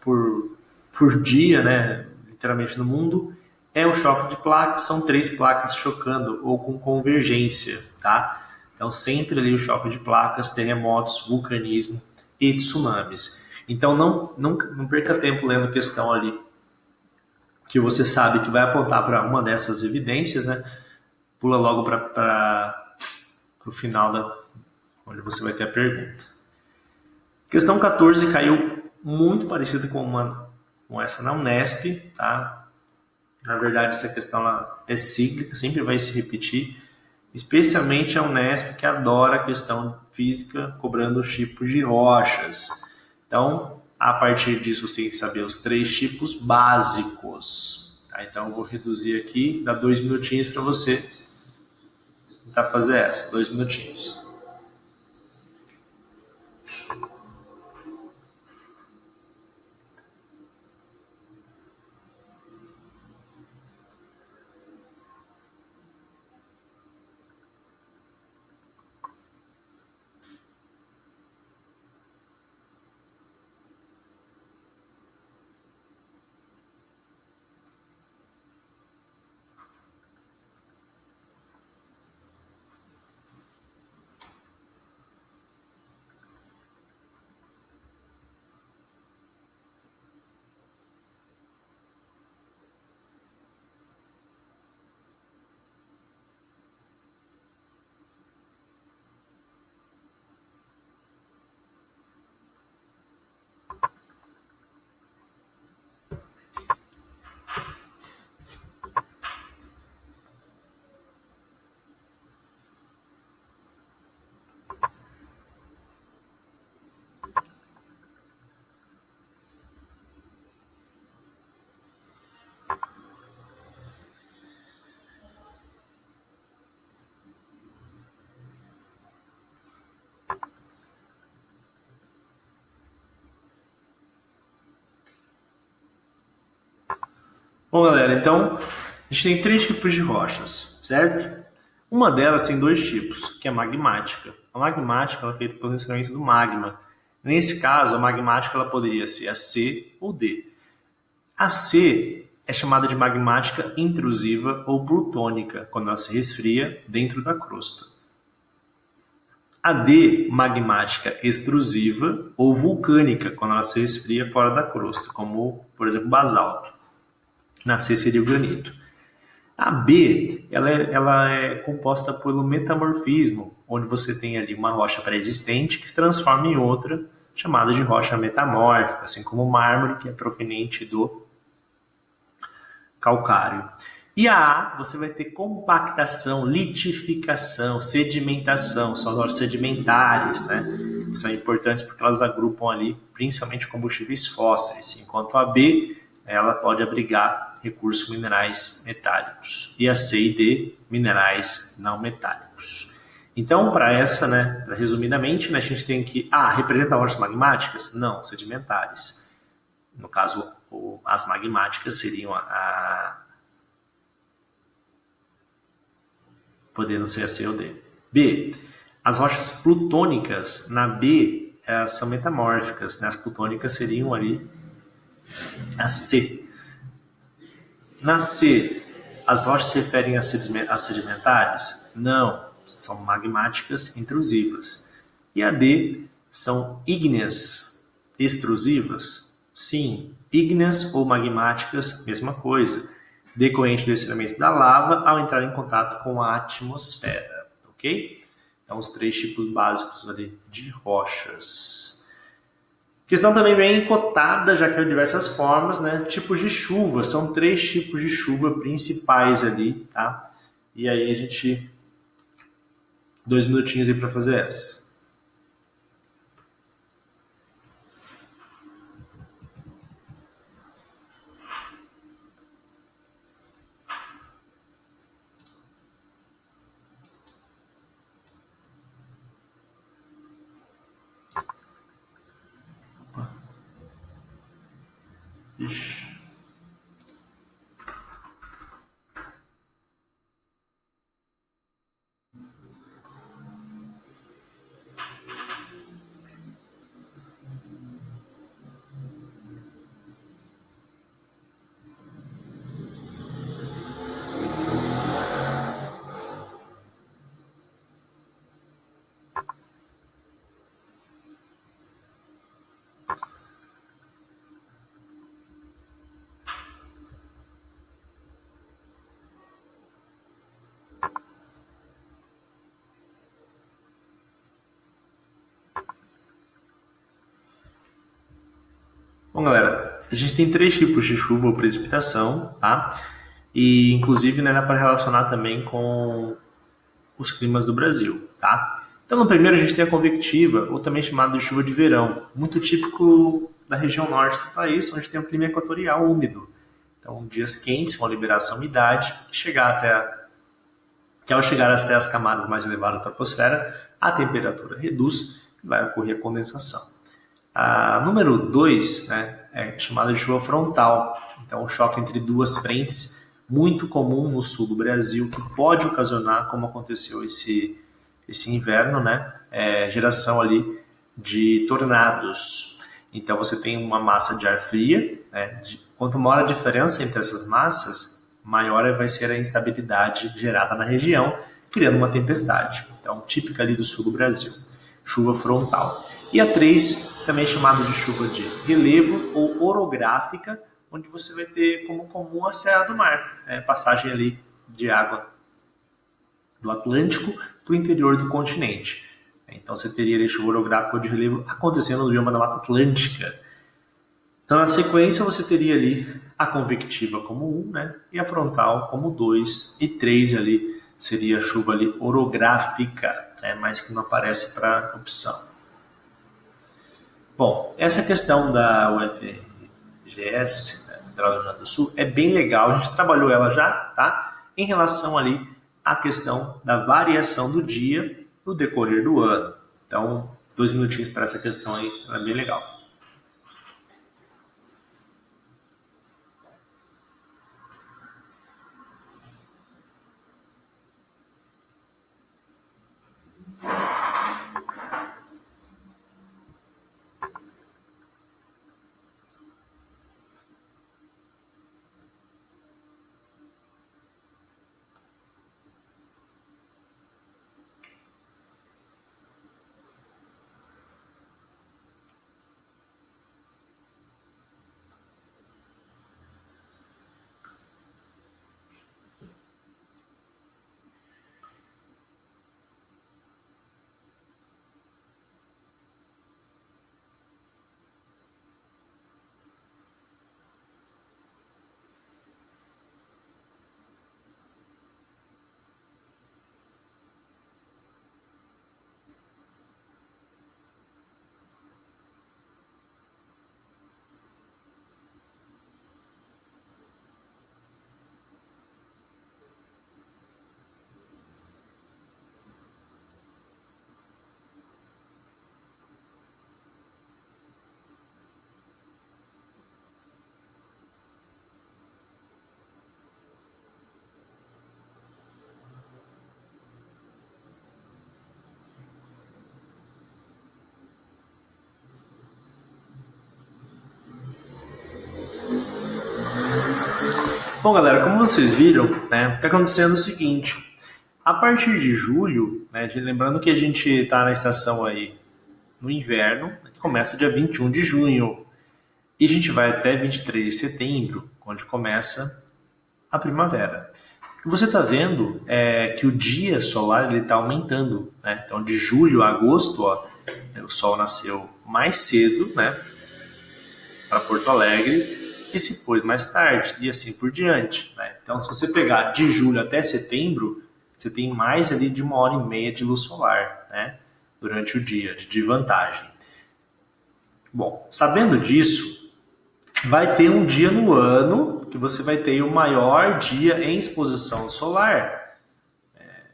por dia, né, literalmente no mundo. É o choque de placas, são 3 placas chocando ou com convergência, tá? Então, sempre ali o choque de placas, terremotos, vulcanismo e tsunamis. Então, não perca tempo lendo questão ali que você sabe que vai apontar para uma dessas evidências, né? Pula logo para o final onde você vai ter a pergunta. Questão 14 caiu muito parecida com essa na Unesp, tá? Na verdade, essa questão ela é cíclica, sempre vai se repetir, especialmente a Unesp, que adora a questão física, cobrando os tipos de rochas. Então, a partir disso, você tem que saber os 3 tipos básicos. Tá? Então, eu vou reduzir aqui, dá 2 minutinhos para você tentar fazer essa, 2 minutinhos. Bom, galera, então A gente tem 3 tipos de rochas, certo? Uma delas tem 2 tipos, que é a magmática. A magmática ela é feita pelo resfriamento do magma. Nesse caso, a magmática ela poderia ser a C ou D. A C é chamada de magmática intrusiva ou plutônica, quando ela se resfria dentro da crosta. A D, magmática extrusiva ou vulcânica, quando ela se resfria fora da crosta, como, por exemplo, basalto. Na C seria o granito. A B, ela é composta pelo metamorfismo, onde você tem ali uma rocha pré-existente que se transforma em outra, chamada de rocha metamórfica, assim como o mármore, que é proveniente do calcário. E a A, você vai ter compactação, litificação, sedimentação, são as rochas sedimentares, né? Que são importantes porque elas agrupam ali principalmente combustíveis fósseis, enquanto a B, ela pode abrigar recursos minerais metálicos. E a C e D, minerais não metálicos. Então, para essa, né, resumidamente, né, a gente tem que... representa rochas magmáticas? Não, sedimentares. No caso, as magmáticas seriam podendo ser a C ou D. B. As rochas plutônicas, na B, são metamórficas, né? As plutônicas seriam ali a C. Na C, as rochas se referem a sedimentares? Não, são magmáticas intrusivas. E a D, são ígneas extrusivas? Sim, ígneas ou magmáticas, mesma coisa, decorrente do resfriamento da lava ao entrar em contato com a atmosfera, ok? Então, os 3 tipos básicos ali de rochas. Questão também bem cotada, já que é de diversas formas, né? Tipos de chuva, são 3 tipos de chuva principais ali, tá? E aí a gente... 2 minutinhos aí para fazer essa. Ixi. Bom, galera, a gente tem 3 tipos de chuva ou precipitação, tá? E, inclusive, né, dá para relacionar também com os climas do Brasil, tá? Então, no primeiro, a gente tem a convectiva, ou também chamada de chuva de verão, muito típico da região norte do país, onde tem um clima equatorial úmido. Então, dias quentes vão liberar essa umidade, que ao chegar até as camadas mais elevadas da troposfera, a temperatura reduz e vai ocorrer a condensação. A número 2, né, é chamada de chuva frontal. Então, um choque entre 2 frentes, muito comum no sul do Brasil, que pode ocasionar, como aconteceu esse inverno, né, geração ali de tornados. Então, você tem uma massa de ar fria, né, quanto maior a diferença entre essas massas, maior vai ser a instabilidade gerada na região, criando uma tempestade. Então, típica ali do sul do Brasil, chuva frontal. E a 3, também chamada de chuva de relevo ou orográfica, onde você vai ter como comum a Serra do Mar, passagem ali de água do Atlântico para o interior do continente. Então você teria ali chuva orográfica ou de relevo acontecendo no bioma da Mata Atlântica. Então na sequência você teria ali a convectiva como 1, né? E a frontal como 2, e 3 ali seria a chuva ali orográfica, mas que não aparece para opção. Bom, essa questão da UFRGS, né, Federal do Rio Grande do Sul, é bem legal, a gente trabalhou ela já, tá? Em relação ali à questão da variação do dia no decorrer do ano. Então, 2 minutinhos para essa questão aí, é bem legal. Bom, galera, como vocês viram, né, está acontecendo o seguinte. A partir de julho, né, lembrando que a gente está na estação aí no inverno, que começa dia 21 de junho e a gente vai até 23 de setembro, onde começa a primavera. O que você está vendo é que o dia solar está aumentando, né? Então, de julho a agosto, ó, o sol nasceu mais cedo, né, para Porto Alegre e se pôs mais tarde, e assim por diante, né? Então, se você pegar de julho até setembro, você tem mais ali de 1h30 de luz solar, né, durante o dia, de vantagem. Bom, sabendo disso, vai ter um dia no ano que você vai ter o maior dia em exposição solar.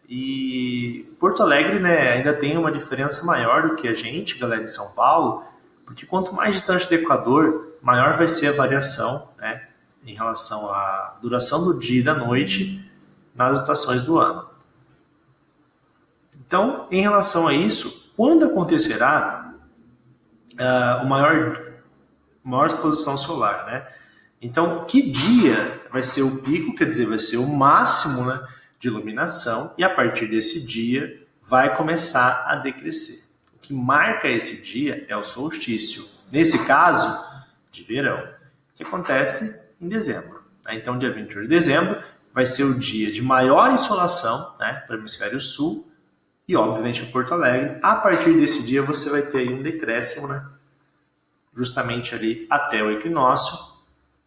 E Porto Alegre, né, ainda tem uma diferença maior do que a gente, galera de São Paulo, porque quanto mais distante do Equador, maior vai ser a variação, né, em relação à duração do dia e da noite nas estações do ano. Então, em relação a isso, quando acontecerá a maior exposição solar, né? Então, que dia vai ser o pico, quer dizer, vai ser o máximo, né, de iluminação, e a partir desse dia vai começar a decrescer. O que marca esse dia é o solstício, nesse caso, de verão, que acontece em dezembro. Né? Então, dia 21 de dezembro vai ser o dia de maior insolação, né, para o hemisfério sul, e obviamente em Porto Alegre. A partir desse dia você vai ter aí um decréscimo, né, justamente ali até o equinócio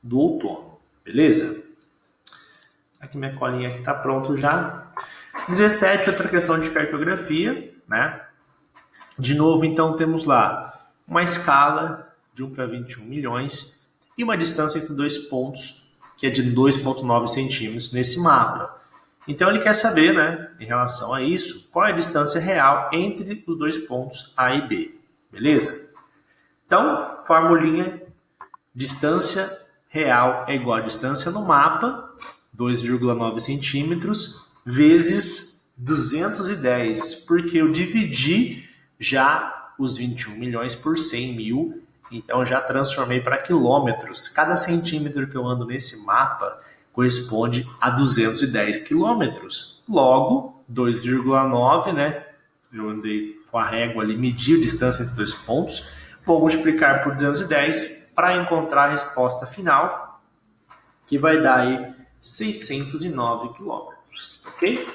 do outono, beleza? Aqui minha colinha aqui está pronto já. 17, outra questão de cartografia, né? De novo, então, temos lá uma escala de 1 para 21 milhões e uma distância entre dois pontos, que é de 2,9 centímetros nesse mapa. Então, ele quer saber, né, em relação a isso, qual é a distância real entre os dois pontos A e B, beleza? Então, formulinha, distância real é igual a distância no mapa, 2,9 centímetros, vezes 210, porque eu dividi já os 21 milhões por 100 mil, então eu já transformei para quilômetros. Cada centímetro que eu ando nesse mapa corresponde a 210 quilômetros. Logo, 2,9, né? Eu andei com a régua ali, medi a distância entre dois pontos, vou multiplicar por 210 para encontrar a resposta final, que vai dar aí 609 quilômetros, ok?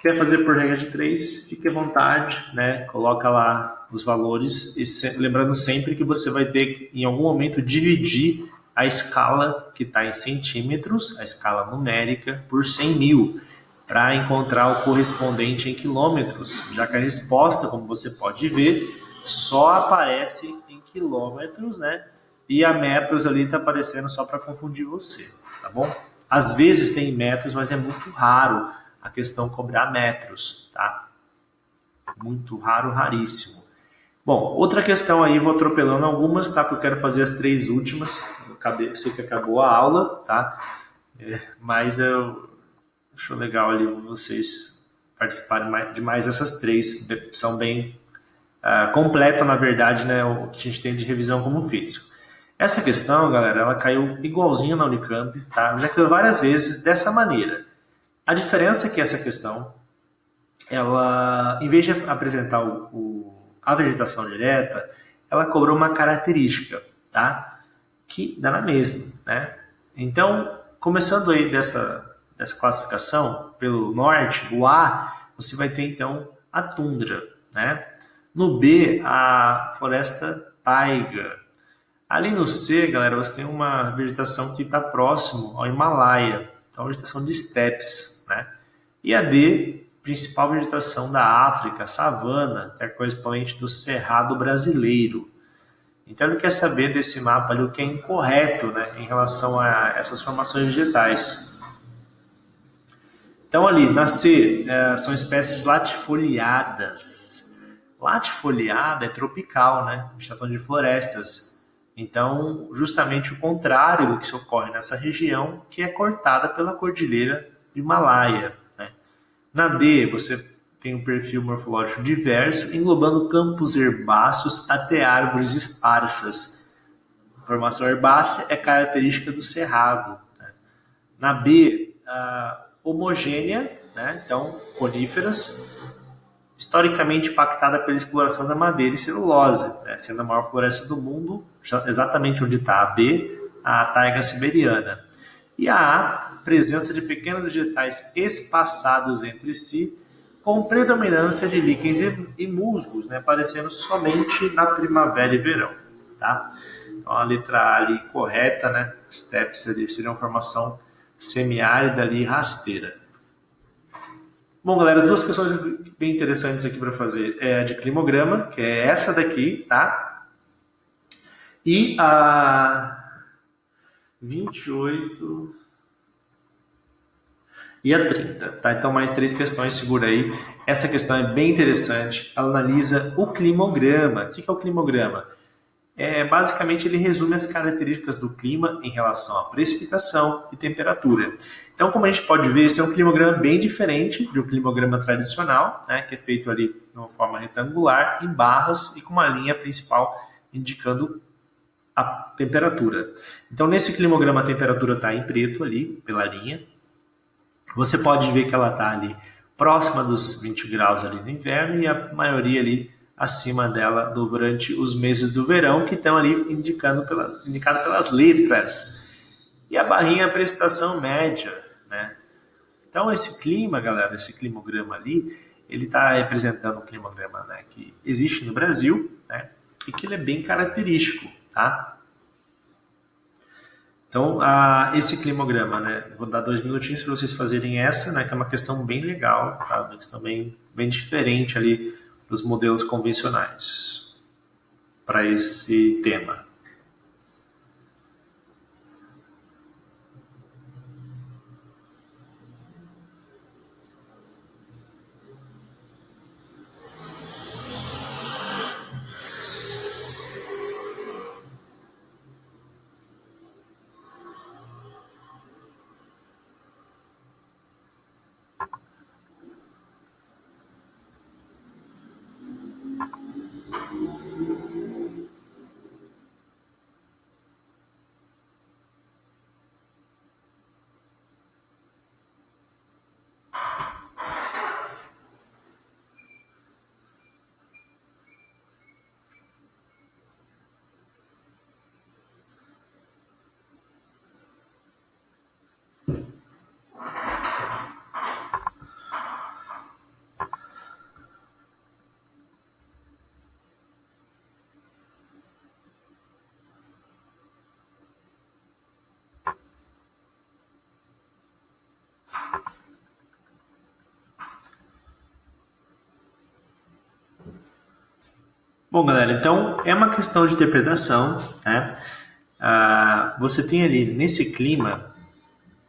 Quer fazer por regra de 3? Fique à vontade, né? Coloca lá os valores, e lembrando sempre que você vai ter que, em algum momento, dividir a escala que está em centímetros, a escala numérica, por 100 mil, para encontrar o correspondente em quilômetros, já que a resposta, como você pode ver, só aparece em quilômetros, né? E a metros ali está aparecendo só para confundir você, tá bom? Às vezes tem metros, mas é muito raro a questão cobrar metros, tá? Muito raro, raríssimo. Bom, outra questão aí, vou atropelando algumas, tá? Porque eu quero fazer as 3 últimas. Eu sei que acabou a aula, tá? Mas eu acho legal ali vocês participarem de mais essas 3. São bem completa, na verdade, né? O que a gente tem de revisão como físico. Essa questão, galera, ela caiu igualzinha na Unicamp, tá? Já caiu várias vezes dessa maneira. A diferença é que essa questão, ela, em vez de apresentar a vegetação direta, ela cobrou uma característica, tá? Que dá na mesma, né? Então, começando aí dessa classificação, pelo norte, o A, você vai ter então a tundra, né? No B, a floresta taiga. Ali no C, galera, você tem uma vegetação que está próximo ao Himalaia, então a vegetação de steppes, né? E a D, principal vegetação da África, savana, que é correspondente do Cerrado brasileiro. Então ele quer saber desse mapa ali o que é incorreto, né, em relação a essas formações vegetais. Então ali, na C, são espécies latifoliadas. Latifoliada é tropical, né? A gente está falando de florestas. Então, justamente o contrário do que se ocorre nessa região, que é cortada pela cordilheira do Himalaia, né? Na D, você tem um perfil morfológico diverso, englobando campos herbáceos até árvores esparsas. A formação herbácea é característica do cerrado, né? Na B, homogênea, né? Então coníferas, historicamente impactada pela exploração da madeira e celulose, né? Sendo a maior floresta do mundo, exatamente onde está a B, a taiga siberiana. E a A, presença de pequenos vegetais espaçados entre si, com predominância de líquens e musgos, né, aparecendo somente na primavera e verão. Tá? Então a letra A ali correta, né? Steppes ali seria uma formação semiárida ali rasteira. Bom, galera, as duas questões bem interessantes aqui para fazer é a de climograma, que é essa daqui, tá? E a 28 e a 30, tá? Então, mais 3 questões, segura aí. Essa questão é bem interessante. Ela analisa o climograma. O que é o climograma? Basicamente, ele resume as características do clima em relação à precipitação e temperatura. Então, como a gente pode ver, esse é um climograma bem diferente de um climograma tradicional, né, que é feito ali de uma forma retangular, em barras e com uma linha principal indicando a temperatura. Então, nesse climograma, a temperatura está em preto ali, pela linha. Você pode ver que ela está ali próxima dos 20 graus ali no inverno e a maioria ali acima dela durante os meses do verão, que estão ali indicado pelas letras. E a barrinha é a precipitação média, né? Então esse clima, galera, esse climograma ali, ele está representando um climograma, né, que existe no Brasil, né, e que ele é bem característico, tá? Então, esse climograma, né, vou dar 2 minutinhos para vocês fazerem essa, né, que é uma questão bem legal, tá? Uma questão bem diferente ali dos modelos convencionais para esse tema. Bom, galera, então é uma questão de interpretação, né? Você tem ali nesse clima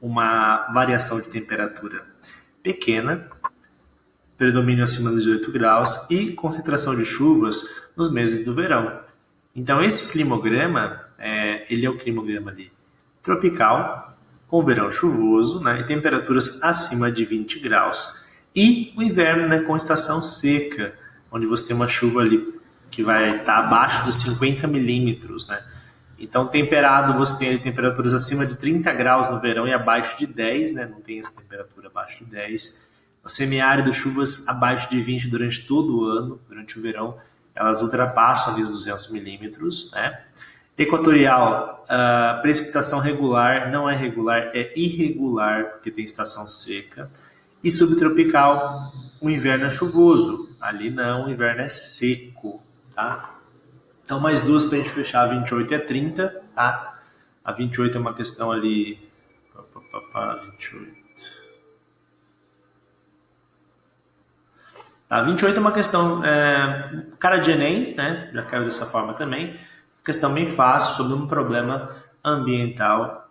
uma variação de temperatura pequena, predomínio acima dos 18 graus e concentração de chuvas nos meses do verão. Então esse climograma, ele é o climograma ali tropical, com verão chuvoso, né, e temperaturas acima de 20 graus. E o inverno, né, com estação seca, onde você tem uma chuva ali que vai estar abaixo dos 50 milímetros, né? Então, temperado, você tem ali temperaturas acima de 30 graus no verão e abaixo de 10, né? Não tem essa temperatura abaixo de 10. O semiárido, chuvas abaixo de 20 durante todo o ano, durante o verão, elas ultrapassam ali os 200 milímetros, né? Equatorial, precipitação regular, não é regular, é irregular, porque tem estação seca. E subtropical, o inverno é chuvoso, ali não, o inverno é seco, tá? Então, mais duas para a gente fechar, a 28 e a 30, tá? A 28 é uma questão ali... 28. A 28 é uma questão... cara de Enem, né? Já caiu dessa forma também. Questão bem fácil sobre um problema ambiental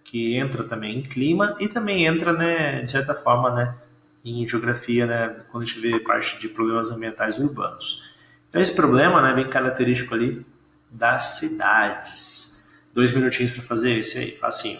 que entra também em clima e também entra, né, de certa forma, né, em geografia, né, quando a gente vê parte de problemas ambientais urbanos. Então esse problema, né, é bem característico ali das cidades. 2 minutinhos para fazer esse aí, facinho.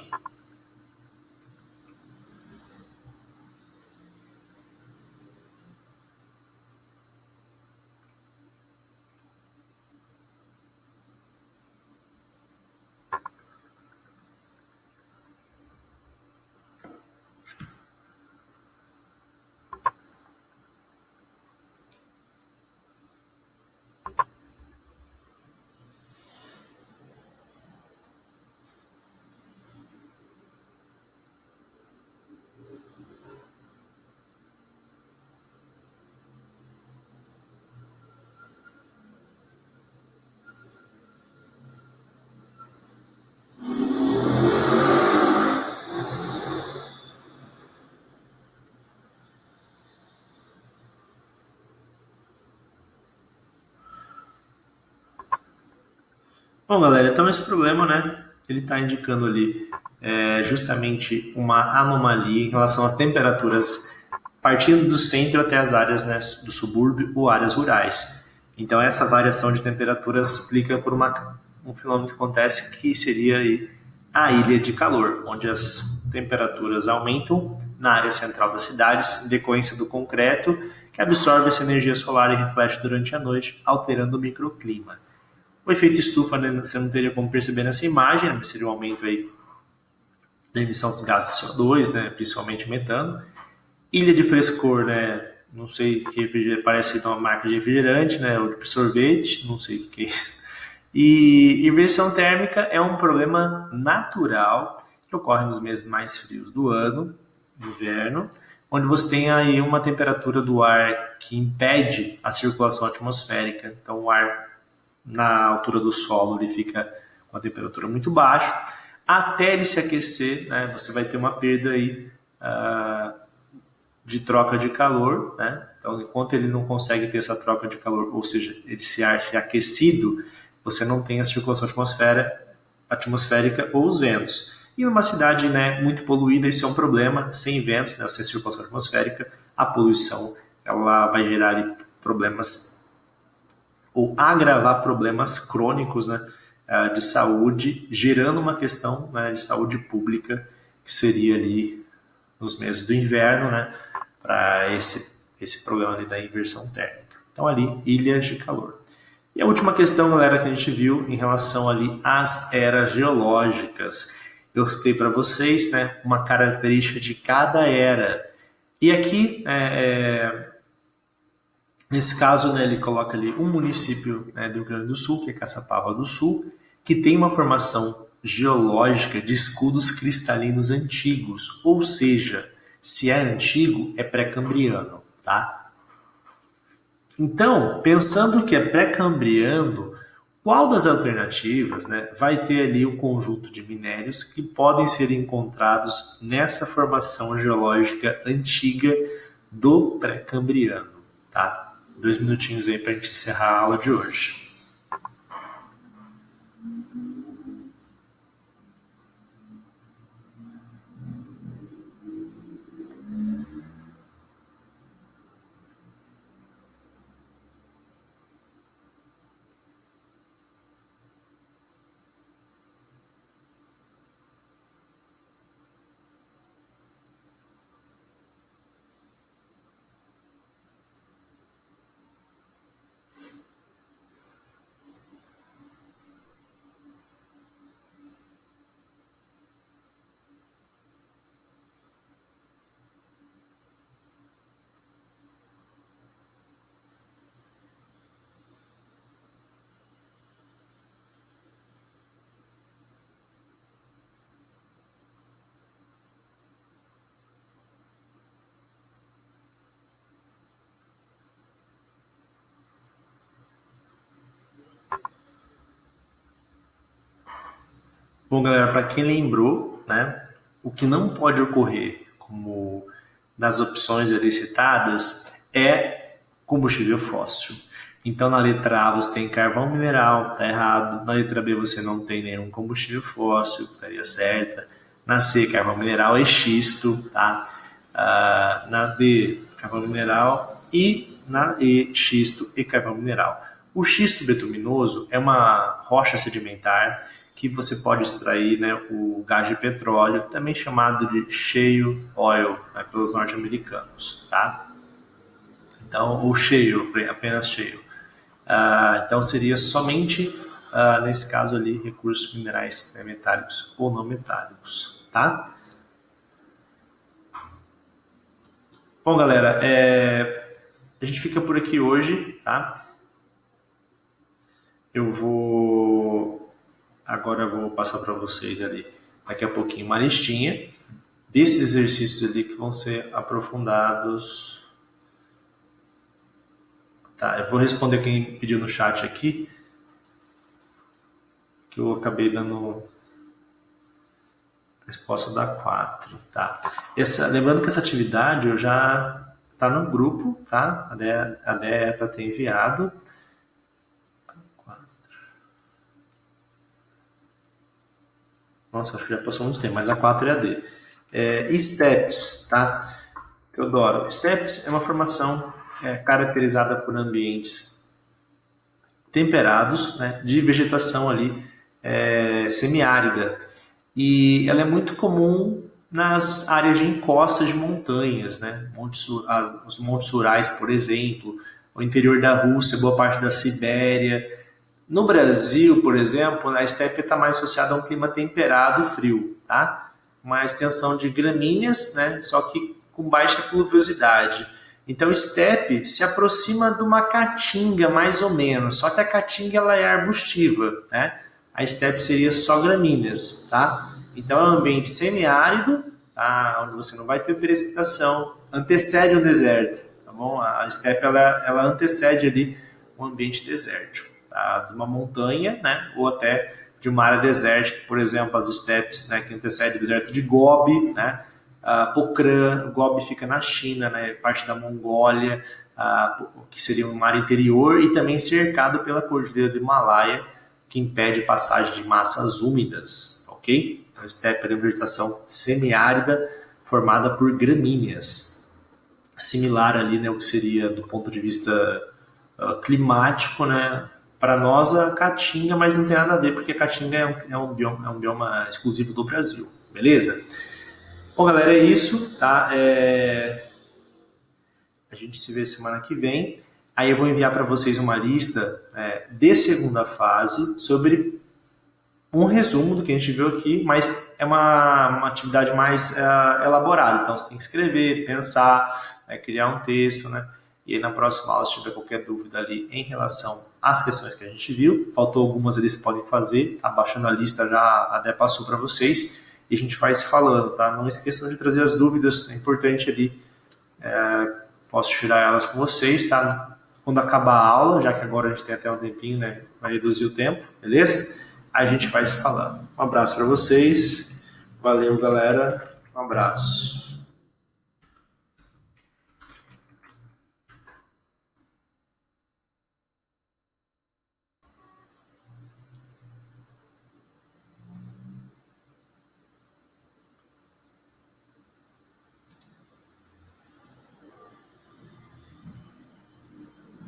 Bom, galera, então esse problema, né, ele está indicando ali justamente uma anomalia em relação às temperaturas partindo do centro até as áreas, né, do subúrbio ou áreas rurais. Então essa variação de temperatura se explica por um fenômeno que acontece que seria aí a ilha de calor, onde as temperaturas aumentam na área central das cidades em decorrência do concreto que absorve essa energia solar e reflete durante a noite, alterando o microclima. O efeito estufa, né, você não teria como perceber nessa imagem, né, seria um aumento aí da emissão dos gases de CO2, né, principalmente metano. Ilha de frescor, né, não sei que refrigerante, parece uma marca de refrigerante, né, ou de sorvete, não sei o que é isso. E inversão térmica é um problema natural que ocorre nos meses mais frios do ano, no inverno, onde você tem aí uma temperatura do ar que impede a circulação atmosférica. Então o ar na altura do solo ele fica com a temperatura muito baixa. Até ele se aquecer, né, você vai ter uma perda aí de troca de calor, né? Então, enquanto ele não consegue ter essa troca de calor, ou seja, esse ar ser aquecido, você não tem a circulação atmosférica ou os ventos. E numa cidade, né, muito poluída, isso é um problema. Sem ventos, né, sem circulação atmosférica, a poluição ela vai gerar ali problemas ou agravar problemas crônicos, né, de saúde, gerando uma questão, né, de saúde pública que seria ali nos meses do inverno, né, para esse problema ali da inversão térmica. Então ali, ilhas de calor. E a última questão, galera, que a gente viu em relação ali às eras geológicas. Eu citei para vocês, né, uma característica de cada era. E aqui, nesse caso, né, ele coloca ali um município, né, do Rio Grande do Sul, que é Caçapava do Sul, que tem uma formação geológica de escudos cristalinos antigos, ou seja, se é antigo, é pré-cambriano, tá? Então, pensando que é pré-cambriano, qual das alternativas, né, vai ter ali um conjunto de minérios que podem ser encontrados nessa formação geológica antiga do pré-cambriano, tá? 2 minutinhos aí para a gente encerrar a aula de hoje. Bom, galera, para quem lembrou, né, o que não pode ocorrer, como nas opções ali citadas, é combustível fóssil. Então, na letra A você tem carvão mineral, tá errado. Na letra B você não tem nenhum combustível fóssil, estaria certa. Na C, carvão mineral e xisto, tá? Na D, carvão mineral e na E, xisto e carvão mineral. O xisto betuminoso é uma rocha sedimentar que você pode extrair, né, o gás de petróleo, também chamado de shale oil, né, pelos norte-americanos, tá? Então, o shale, apenas shale. Então, seria somente, nesse caso ali, recursos minerais, né, metálicos ou não metálicos, tá? Bom, galera, a gente fica por aqui hoje, tá? Agora eu vou passar para vocês ali, daqui a pouquinho, uma listinha desses exercícios ali que vão ser aprofundados. Tá, eu vou responder quem pediu no chat aqui, que eu acabei dando a resposta da 4, tá? Lembrando que essa atividade eu já tá no grupo, tá? A Dé é para ter enviado. Nossa, acho que já passou muito tempo, mas a 4 é a D. STEPS, tá? Teodoro, STEPS é uma formação caracterizada por ambientes temperados, né, de vegetação ali semiárida. E ela é muito comum nas áreas de encostas de montanhas, né? Os montes Urais, por exemplo, o interior da Rússia, boa parte da Sibéria. No Brasil, por exemplo, a estepe está mais associada a um clima temperado e frio, tá? Uma extensão de gramíneas, né? Só que com baixa pluviosidade. Então, estepe se aproxima de uma caatinga, mais ou menos, só que a caatinga ela é arbustiva, né? A estepe seria só gramíneas, tá? Então, é um ambiente semiárido, tá? Onde você não vai ter precipitação, antecede o deserto, tá bom? A estepe ela antecede ali um ambiente desértico, tá? De uma montanha, né? Ou até de uma área desértica, por exemplo, as estepes, né? Que antecede o deserto de Gobi, né? Pokhran, Gobi fica na China, né, parte da Mongólia, que seria uma área interior e também cercado pela cordilheira do Himalaia, que impede passagem de massas úmidas, ok? Então, estepe é uma vegetação semiárida formada por gramíneas, similar ali, né, o que seria do ponto de vista climático, né? Para nós a caatinga, mas não tem nada a ver, porque a caatinga é um bioma exclusivo do Brasil, beleza? Bom, galera, é isso, tá? A gente se vê semana que vem. Aí eu vou enviar para vocês uma lista de segunda fase sobre um resumo do que a gente viu aqui, mas é uma atividade mais elaborada. Então, você tem que escrever, pensar, criar um texto, né? E aí, na próxima aula, se tiver qualquer dúvida ali em relação às questões que a gente viu, faltou algumas ali, vocês podem fazer, tá? Baixando a lista já até passou para vocês. E a gente vai se falando, tá? Não esqueçam de trazer as dúvidas, é importante ali, posso tirar elas com vocês, tá? Quando acabar a aula, já que agora a gente tem até um tempinho, né? Vai reduzir o tempo, beleza? A gente vai se falando. Um abraço para vocês, valeu galera, um abraço.